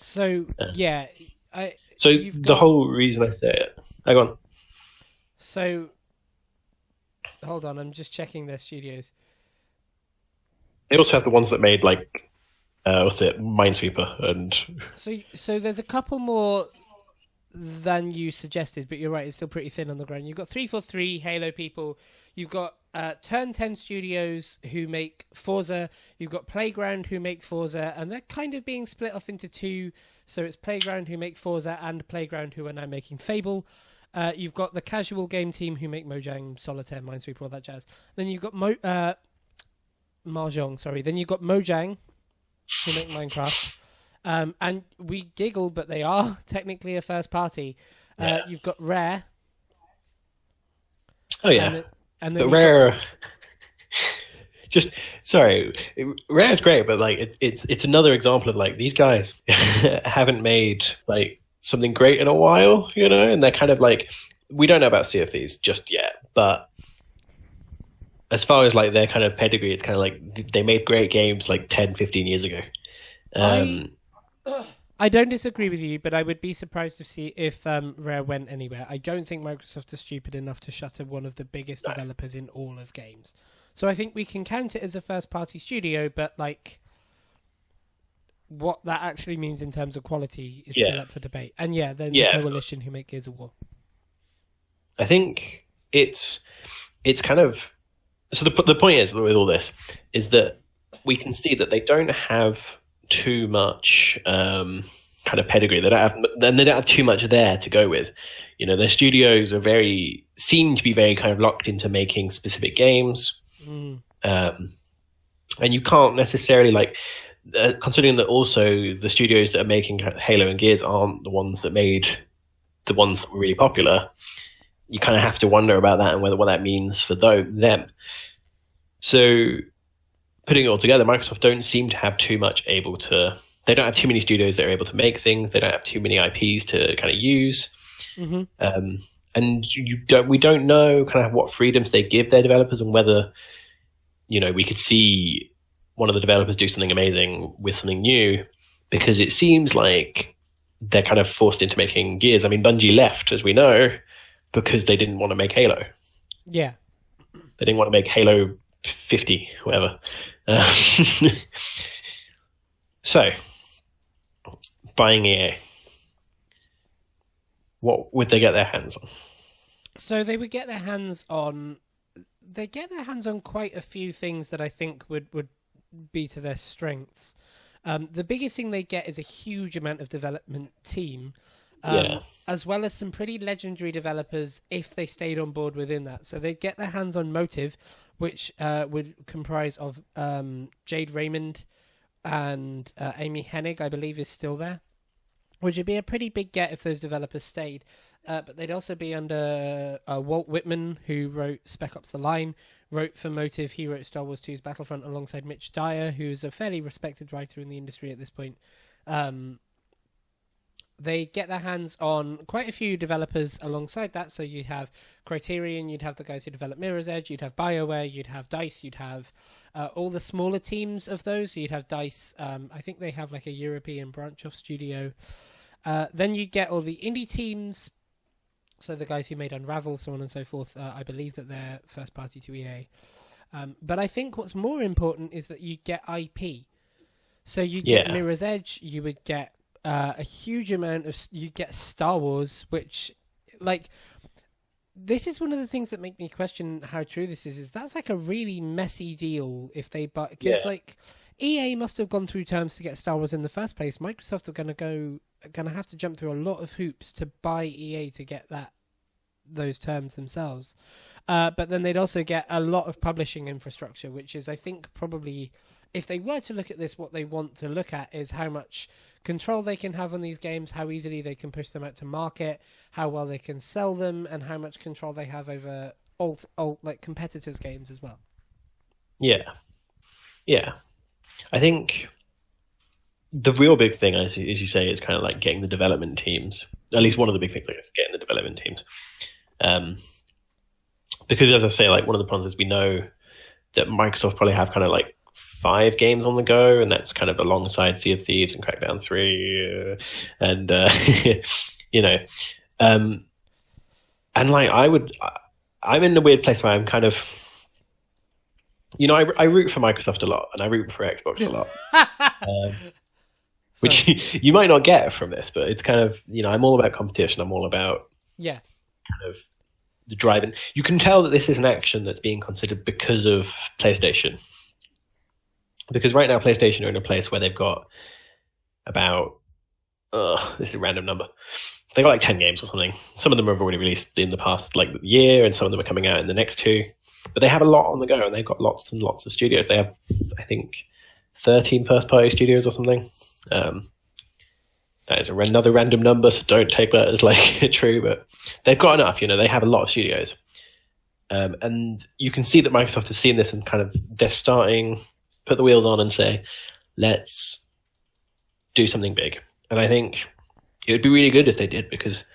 [SPEAKER 1] So
[SPEAKER 2] the whole reason I say it. Hang on.
[SPEAKER 1] So hold on, I'm just checking their studios.
[SPEAKER 2] They also have the ones that made Minesweeper and.
[SPEAKER 1] So there's a couple more than you suggested, but you're right, it's still pretty thin on the ground. You've got 343 Halo people. You've got Turn 10 Studios who make Forza. You've got Playground who make Forza, and they're kind of being split off into 2. So it's Playground who make Forza and Playground who are now making Fable. You've got the casual game team who make Mojang, Solitaire, Minesweeper, all that jazz. Then you've got Mahjong, sorry. Then you've got Mojang who make Minecraft. And we giggle, but they are technically a first party. You've got Rare.
[SPEAKER 2] Oh yeah.
[SPEAKER 1] And then
[SPEAKER 2] Rare. just sorry, Rare's great, but like it's another example of like these guys haven't made like something great in a while, you know, and they're kind of like, we don't know about Sea of Thieves just yet, but as far as like their kind of pedigree, it's kind of like they made great games like 10, 15 years ago.
[SPEAKER 1] I don't disagree with you, but I would be surprised to see if Rare went anywhere. I don't think Microsoft is stupid enough to shutter one of the biggest developers in all of games. So I think we can count it as a first-party studio, but like what that actually means in terms of quality is still up for debate. And then the Coalition who make Gears of War.
[SPEAKER 2] I think it's kind of... So the point is with all this is that we can see that they don't have too much kind of pedigree. They don't have too much there to go with. You know, their studios seem to be very kind of locked into making specific games. And you can't necessarily like, considering that also the studios that are making Halo and Gears aren't the ones that made the ones that were really popular. You kind of have to wonder about that and what that means for them. So putting it all together, Microsoft don't seem to have too much they don't have too many studios that are able to make things. They don't have too many IPs to kind of use. And we don't know kind of what freedoms they give their developers and whether, you know, we could see one of the developers do something amazing with something new, because it seems like they're kind of forced into making Gears. I mean, Bungie left, as we know, because they didn't want to make Halo. Yeah. They didn't want to make Halo 50, whatever. So, buying EA. What would they get their hands on?
[SPEAKER 1] So they would get their hands on... They get their hands on quite a few things that I think would be to their strengths. The biggest thing they get is a huge amount of development team. As well as some pretty legendary developers if they stayed on board within that. So they'd get their hands on Motive, which would comprise of Jade Raymond and Amy Hennig, I believe, is still there, which would be a pretty big get if those developers stayed. But they'd also be under Walt Whitman, who wrote Spec Ops: The Line, wrote for Motive. He wrote Star Wars 2's Battlefront alongside Mitch Dyer, who's a fairly respected writer in the industry at this point. They get their hands on quite a few developers alongside that. So you have Criterion, you'd have the guys who develop Mirror's Edge, you'd have BioWare, you'd have DICE, you'd have all the smaller teams of those. So you'd have DICE. I think they have like a European branch of studio. Then you get all the indie teams. So the guys who made Unravel, so on and so forth. I believe that they're first party to EA. But I think what's more important is that you get IP. So you get Mirror's Edge, you would get a huge amount of... You get Star Wars, which, like... This is one of the things that make me question how true this is that's like a really messy deal if they buy... Because, like, EA must have gone through terms to get Star Wars in the first place. Microsoft are going to have to jump through a lot of hoops to buy EA to get those terms themselves. But then they'd also get a lot of publishing infrastructure, which is, I think, probably... If they were to look at this, what they want to look at is how much control they can have on these games, how easily they can push them out to market, how well they can sell them, and how much control they have over like competitors' games as well.
[SPEAKER 2] Yeah. I think the real big thing, as you say, is kind of like getting the development teams. At least one of the big things, like getting the development teams. Because as I say, like one of the problems is we know that Microsoft probably have kind of like 5 games on the go, and that's kind of alongside Sea of Thieves and Crackdown 3, and you know, and like I'm in a weird place where I'm kind of, you know, I root for Microsoft a lot, and I root for Xbox a lot, which you might not get from this, but it's kind of, you know, I'm all about competition. I'm all about kind of the driving. You can tell that this is an action that's being considered because of PlayStation. Because right now, PlayStation are in a place where they've got about, this is a random number. They've got like 10 games or something. Some of them have already released in the past like year, and some of them are coming out in the next 2. But they have a lot on the go, and they've got lots and lots of studios. They have, I think, 13 first-party studios or something. That is another random number, so don't take that as like true. But they've got enough. You know, they have a lot of studios. And you can see that Microsoft has seen this and kind of they're starting put the wheels on and say, let's do something big. And I think it would be really good if they did, because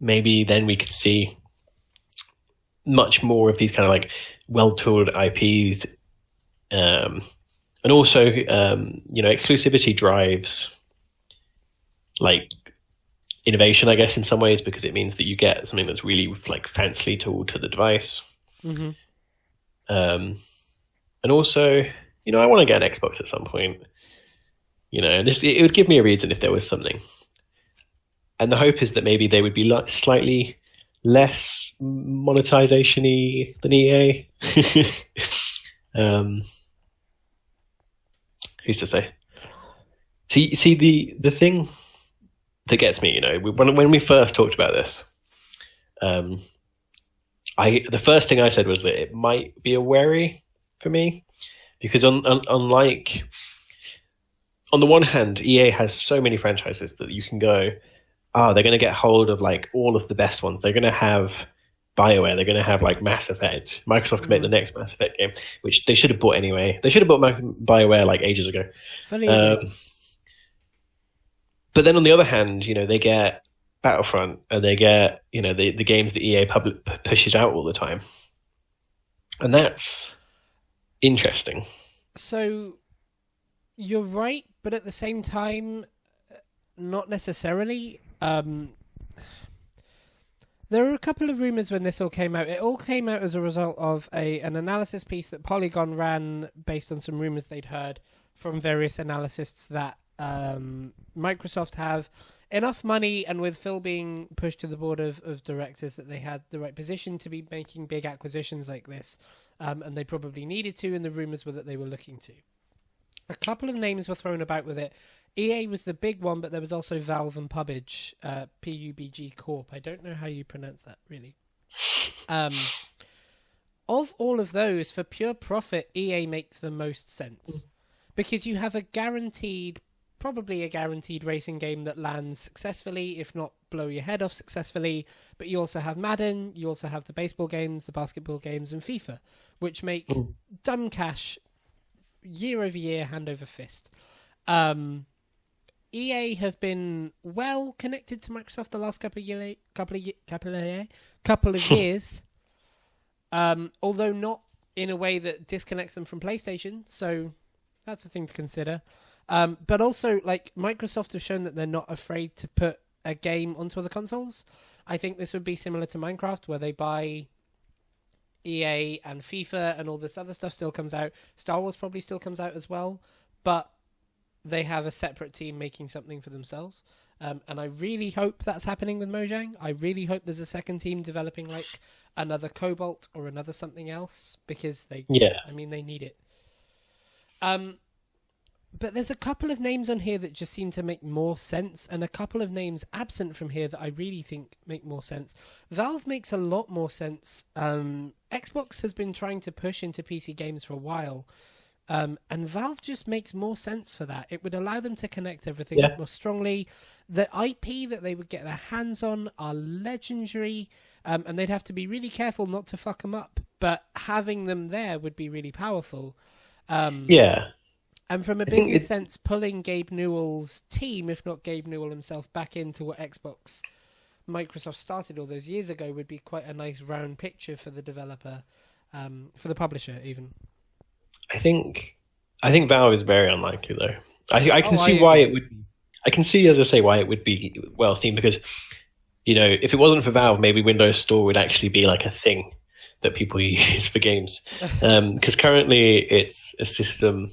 [SPEAKER 2] maybe then we could see much more of these kind of like well-tooled IPs. And also, exclusivity drives like innovation, I guess, in some ways, because it means that you get something that's really like fancily tooled to the device.
[SPEAKER 1] Mm-hmm.
[SPEAKER 2] And also, I want to get an Xbox at some point. It would give me a reason if there was something. And the hope is that maybe they would be slightly less monetization-y than EA. Who's to say? See the thing that gets me, when we first talked about this, the first thing I said was that it might be a worry for me, because unlike, on the one hand, EA has so many franchises that you can go, they're going to get hold of like all of the best ones. They're going to have BioWare. They're going to have like Mass Effect. Microsoft can make the next Mass Effect game, which they should have bought anyway. They should have bought BioWare like ages ago. But then on the other hand, they get Battlefront, and they get the games that EA pushes out all the time, and that's interesting.
[SPEAKER 1] So you're right, but at the same time, not necessarily. There are a couple of rumors when this all came out. It all came out as a result of an analysis piece that Polygon ran based on some rumors they'd heard from various analysts that Microsoft have enough money, and with Phil being pushed to the board of directors, that they had the right position to be making big acquisitions like this, and they probably needed to, and the rumors were that they were looking to. A couple of names were thrown about with it. EA was the big one, but there was also Valve and PUBG, PUBG Corp. I don't know how you pronounce that, really. Of all of those, for pure profit, EA makes the most sense, because you have probably a guaranteed racing game that lands successfully, if not blow your head off successfully, but you also have Madden, you also have the baseball games, the basketball games, and FIFA, which make dumb cash year over year, hand over fist. EA have been well connected to Microsoft the last couple of years, although not in a way that disconnects them from PlayStation, so that's a thing to consider. But also, like, Microsoft have shown that they're not afraid to put a game onto other consoles. I think this would be similar to Minecraft, where they buy EA and FIFA and all this other stuff still comes out. Star Wars probably still comes out as well, but they have a separate team making something for themselves. And I really hope that's happening with Mojang. I really hope there's a second team developing like another Cobalt or another something else, because they need it. But there's a couple of names on here that just seem to make more sense, and a couple of names absent from here that I really think make more sense. Valve makes a lot more sense. Xbox has been trying to push into PC games for a while, and Valve just makes more sense for that. It would allow them to connect everything more strongly. The IP that they would get their hands on are legendary, and they'd have to be really careful not to fuck them up, but having them there would be really powerful. And from a business sense, pulling Gabe Newell's team, if not Gabe Newell himself, back into what Microsoft started all those years ago would be quite a nice round picture for the developer, for the publisher even.
[SPEAKER 2] I think Valve is very unlikely, though. I can see why it would. I can see, as I say, why it would be well seen, because if it wasn't for Valve, maybe Windows Store would actually be like a thing that people use for games, because currently it's a system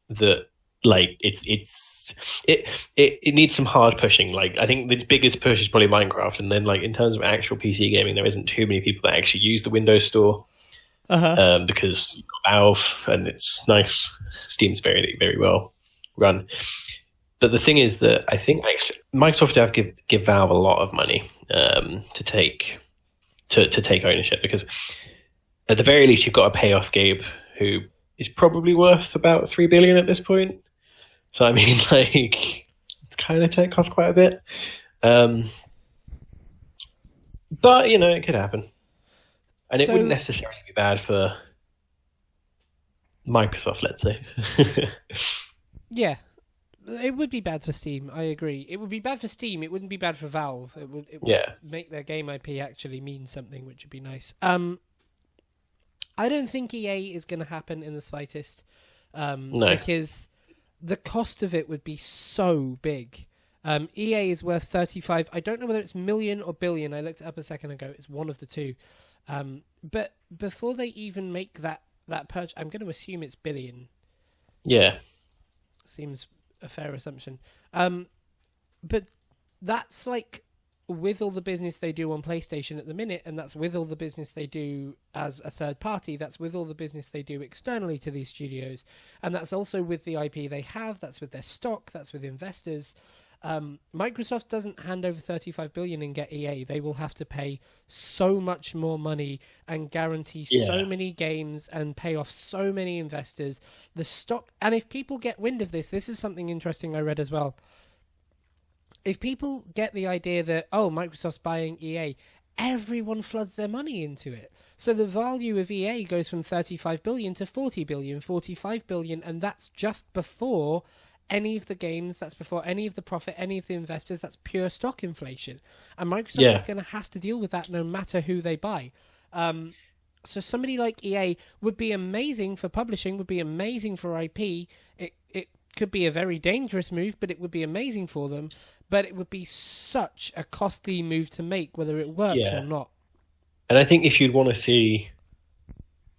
[SPEAKER 2] that like it needs some hard pushing. Like, I think the biggest push is probably Minecraft, and then like in terms of actual PC gaming, there isn't too many people that actually use the Windows Store, because you've got Valve and it's nice. Steam's very, very well run. But the thing is that I think actually Microsoft have to give Valve a lot of money to take ownership, because at the very least you've got to pay off Gabe, who is probably worth about $3 billion at this point. So I mean, like, it's kind of costs quite a bit. But it could happen. And it wouldn't necessarily be bad for Microsoft, let's say.
[SPEAKER 1] Yeah, it would be bad for Steam. I agree. It would be bad for Steam. It wouldn't be bad for Valve. It would make their game IP actually mean something, which would be nice. I don't think EA is going to happen in the slightest.
[SPEAKER 2] No.
[SPEAKER 1] Because the cost of it would be so big. EA is worth 35. I don't know whether it's million or billion. I looked it up a second ago. It's one of the two. But before they even make that purchase, I'm going to assume it's billion.
[SPEAKER 2] Yeah.
[SPEAKER 1] Seems a fair assumption. But that's like with all the business they do on PlayStation at the minute, and that's with all the business they do as a third party, that's with all the business they do externally to these studios, and that's also with the IP they have, that's with their stock, that's with investors. Microsoft doesn't hand over 35 billion and get EA. They will have to pay so much more money and guarantee so many games and pay off so many investors. The stock, and if people get wind of this is something interesting I read as well. If people get the idea that, Microsoft's buying EA, everyone floods their money into it. So the value of EA goes from 35 billion to 40 billion, 45 billion, and that's just before any of the games, that's before any of the profit, any of the investors, that's pure stock inflation. And Microsoft is going to have to deal with that no matter who they buy. So somebody like EA would be amazing for publishing, would be amazing for IP. It could be a very dangerous move, but it would be amazing for them. But it would be such a costly move to make, whether it works or not.
[SPEAKER 2] And I think if you'd want to see,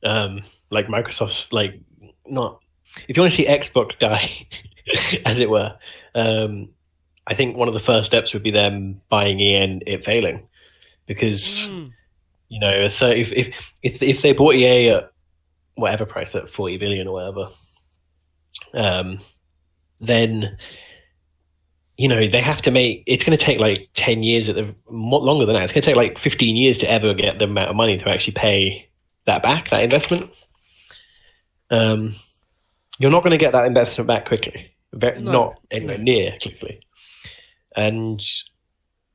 [SPEAKER 2] like Microsoft, like not, if you want to see Xbox die, as it were, I think one of the first steps would be them buying EA and it failing, because so if they bought EA at whatever price, at 40 billion or whatever, then they have to make. It's going to take like 10 years, longer than that. It's going to take like 15 years to ever get the amount of money to actually pay that back, that investment. You're not going to get that investment back quickly. Not anywhere near quickly. And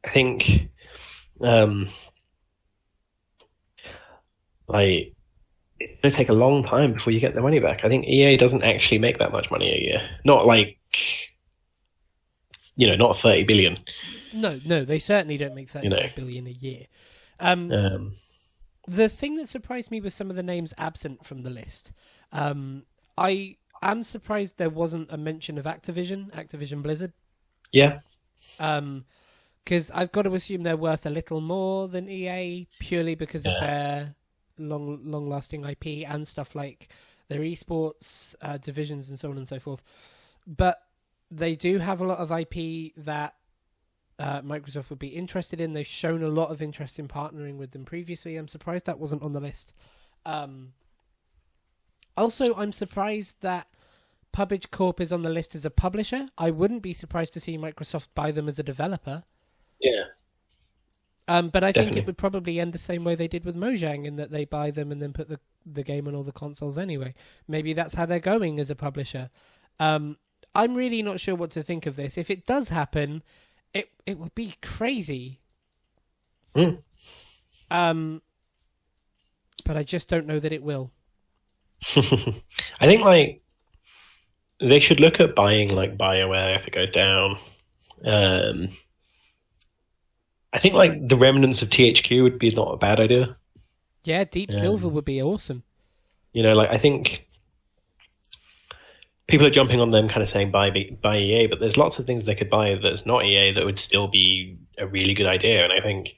[SPEAKER 2] I think, it's going to take a long time before you get the money back. I think EA doesn't actually make that much money a year. Not like, not 30 billion. No,
[SPEAKER 1] they certainly don't make 35 billion a year. The thing that surprised me was some of the names absent from the list. I am surprised there wasn't a mention of Activision Blizzard.
[SPEAKER 2] Yeah.
[SPEAKER 1] Because I've got to assume they're worth a little more than EA, purely because of their long-lasting IP and stuff like their esports divisions and so on and so forth. But they do have a lot of IP that Microsoft would be interested in. They've shown a lot of interest in partnering with them previously. I'm surprised that wasn't on the list. Also, I'm surprised that PUBG Corp is on the list as a publisher. I wouldn't be surprised to see Microsoft buy them as a developer.
[SPEAKER 2] Yeah.
[SPEAKER 1] But I think it would probably end the same way they did with Mojang, in that they buy them and then put the game on all the consoles anyway. Maybe that's how they're going as a publisher. I'm really not sure what to think of this. If it does happen, it would be crazy. But I just don't know that it will.
[SPEAKER 2] I think they should look at buying like BioWare if it goes down. I think like the remnants of THQ would be not a bad idea.
[SPEAKER 1] Yeah, Deep Silver would be awesome.
[SPEAKER 2] I think people are jumping on them, kind of saying buy EA, but there's lots of things they could buy that's not EA that would still be a really good idea. And I think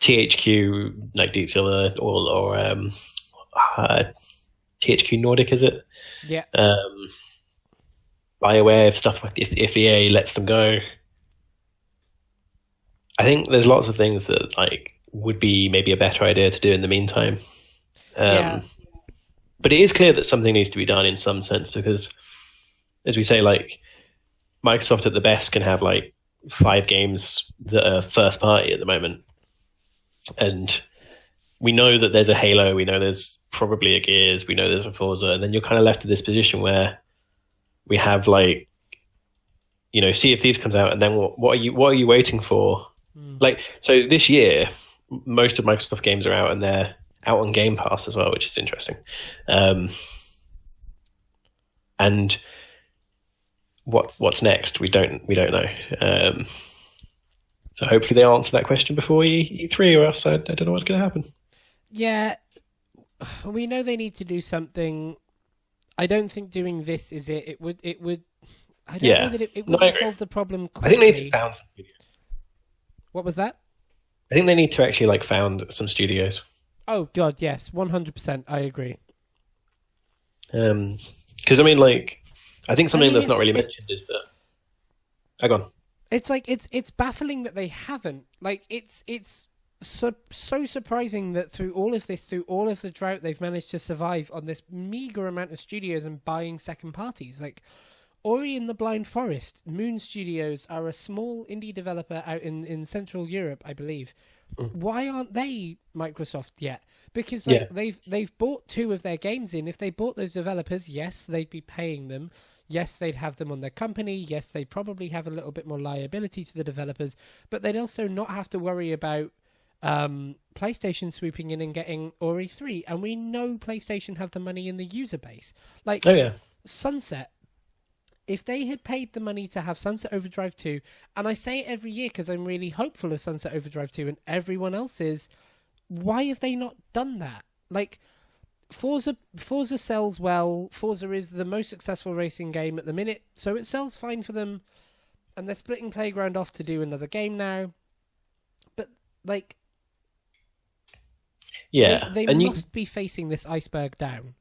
[SPEAKER 2] THQ, like Deep Silver, or THQ Nordic, is it?
[SPEAKER 1] Yeah.
[SPEAKER 2] BioWare, stuff like if EA lets them go. I think there's lots of things that would be maybe a better idea to do in the meantime. But it is clear that something needs to be done in some sense, because, as we say, Microsoft at the best can have 5 games that are first party at the moment. And we know that there's a Halo, we know there's probably a Gears, we know there's a Forza, and then you're kind of left in this position where we have Sea of Thieves comes out, and then what are you waiting for? So this year, most of Microsoft games are out, and they're out on Game Pass as well, which is interesting. And what's next? We don't know. So hopefully they answer that question before E3, or else I don't know what's going to happen.
[SPEAKER 1] Yeah, we know they need to do something. I don't think doing this is it. It would. I don't know that it would solve the problem quickly.
[SPEAKER 2] I think they need to found some studios.
[SPEAKER 1] What was that?
[SPEAKER 2] I think they need to actually found some studios.
[SPEAKER 1] Oh God, yes, 100%. I agree.
[SPEAKER 2] Because I think something that's not really mentioned is that. Hang on.
[SPEAKER 1] It's it's baffling that they haven't. It's so surprising that through all of the drought, they've managed to survive on this meager amount of studios and buying second parties. Ori and the Blind Forest, Moon Studios are a small indie developer out in Central Europe, I believe. Why aren't they Microsoft yet? Because they've bought 2 of their games in. If they bought those developers, yes, they'd be paying them. Yes, they'd have them on their company. Yes, they'd probably have a little bit more liability to the developers, but they'd also not have to worry about PlayStation swooping in and getting Ori 3. And we know PlayStation have the money in the user base. Sunset. If they had paid the money to have Sunset Overdrive 2, and I say it every year because I'm really hopeful of Sunset Overdrive 2 and everyone else is, why have they not done that? Forza sells well. Forza is the most successful racing game at the minute, so it sells fine for them, and they're splitting Playground off to do another game now. But, they must be facing this iceberg down.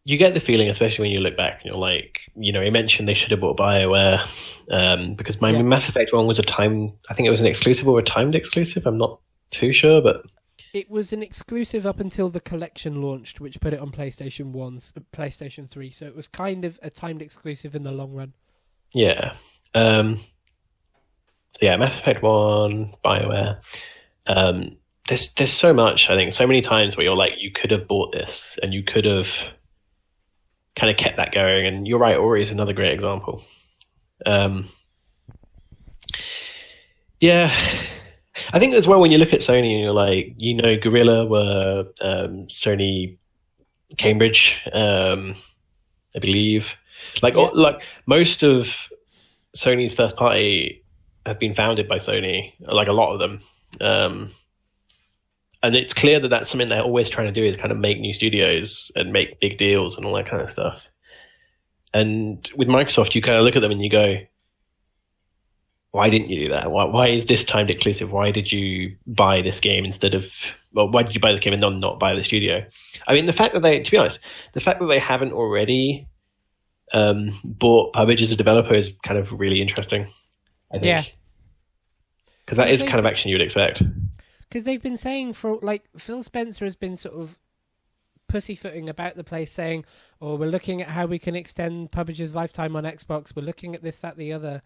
[SPEAKER 2] You get the feeling, especially when you look back, and you're like, he mentioned they should have bought BioWare, because Mass Effect 1 was I think it was an exclusive or a timed exclusive. I'm not too sure, but
[SPEAKER 1] it was an exclusive up until the collection launched, which put it on PlayStation 3. So it was kind of a timed exclusive in the long run.
[SPEAKER 2] Yeah. Mass Effect 1, BioWare. There's so much, I think, so many times where you're like, you could have bought this, and you could have kind of kept that going. And you're right, Ori is another great example. I think as well, when you look at Sony, and you're like, Guerrilla were Sony Cambridge, I believe. Most of Sony's first party have been founded by Sony, a lot of them. And it's clear that that's something they're always trying to do, is kind of make new studios and make big deals and all that kind of stuff. And with Microsoft, you kind of look at them and you go, why didn't you do that? Why is this timed exclusive? Why did you buy this game why did you buy this game and not buy the studio? I mean, to be honest, the fact that they haven't already bought PUBG as a developer is kind of really interesting, I think. Yeah. Because that is kind of action you would expect.
[SPEAKER 1] Because they've been saying Phil Spencer has been sort of pussyfooting about the place, saying, we're looking at how we can extend PUBG's lifetime on Xbox. We're looking at this, that, the other.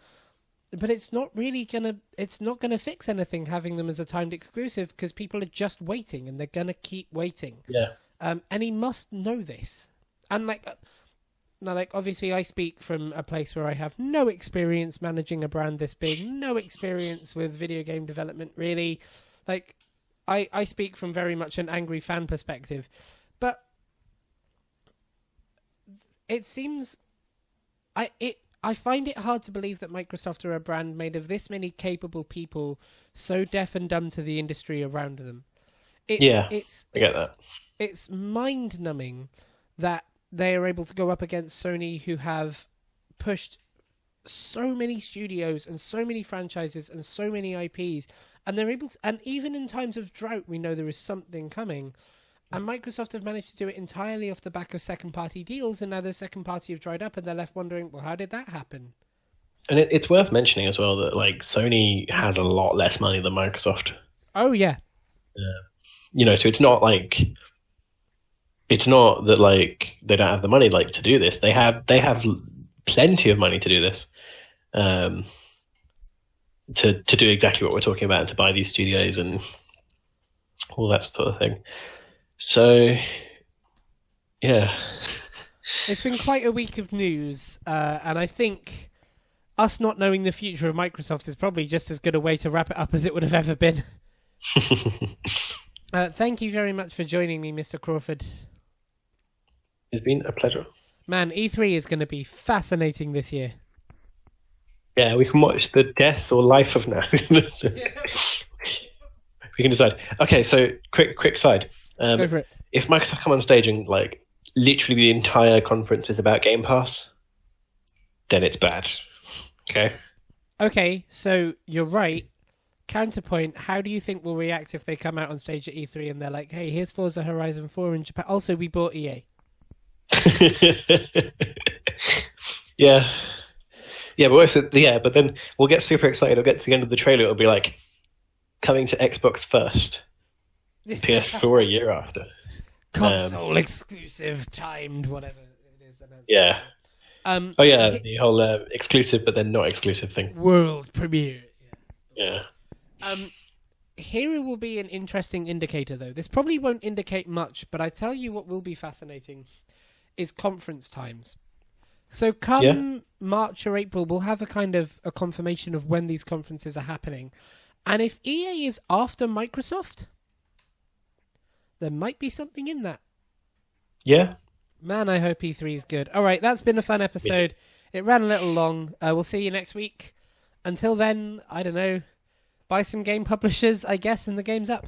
[SPEAKER 1] But it's not gonna fix anything having them as a timed exclusive, because people are just waiting and they're gonna keep waiting.
[SPEAKER 2] Yeah.
[SPEAKER 1] And he must know this. And obviously I speak from a place where I have no experience managing a brand this big, no experience with video game development, really. I speak from very much an angry fan perspective, but it seems I find it hard to believe that Microsoft are a brand made of this many capable people, so deaf and dumb to the industry around them. I get that. It's mind-numbing that they are able to go up against Sony, who have pushed so many studios and so many franchises and so many IPs, and they're able to, and even in times of drought, we know there is something coming. And Microsoft have managed to do it entirely off the back of second-party deals, and now the second party have dried up, and they're left wondering, well, how did that happen?
[SPEAKER 2] And it's worth mentioning as well that Sony has a lot less money than Microsoft.
[SPEAKER 1] Oh yeah.
[SPEAKER 2] So it's not that they don't have the money to do this. They have plenty of money to do this, to do exactly what we're talking about, and to buy these studios and all that sort of thing. So, yeah.
[SPEAKER 1] It's been quite a week of news, and I think us not knowing the future of Microsoft is probably just as good a way to wrap it up as it would have ever been. Thank you very much for joining me, Mr. Crawford.
[SPEAKER 2] It's been a pleasure.
[SPEAKER 1] Man, E3 is going to be fascinating this year.
[SPEAKER 2] Yeah, we can watch the death or life of now. We can decide. Okay, so quick side.
[SPEAKER 1] Go for it.
[SPEAKER 2] If Microsoft come on stage and like literally the entire conference is about Game Pass, then it's bad. Okay.
[SPEAKER 1] Okay, so you're right. Counterpoint, how do you think we'll react if they come out on stage at E3 and they're like, hey, here's Forza Horizon 4 in Japan. Also, we bought EA.
[SPEAKER 2] Yeah. But then we'll get super excited. We'll get to the end of the trailer. It'll be like coming to Xbox first, PS4 a year after.
[SPEAKER 1] Console exclusive, timed, whatever it is.
[SPEAKER 2] Yeah. The whole exclusive but then not exclusive thing.
[SPEAKER 1] World premiere.
[SPEAKER 2] Yeah.
[SPEAKER 1] Here will be an interesting indicator, though. This probably won't indicate much, but I tell you what will be fascinating is conference times. So come March or April, we'll have a kind of a confirmation of when these conferences are happening. And if EA is after Microsoft, there might be something in that.
[SPEAKER 2] Yeah.
[SPEAKER 1] Man, I hope E3 is good. All right, that's been a fun episode. It ran a little long. We'll see you next week. Until then, I don't know. Buy some game publishers, I guess, and the game's up.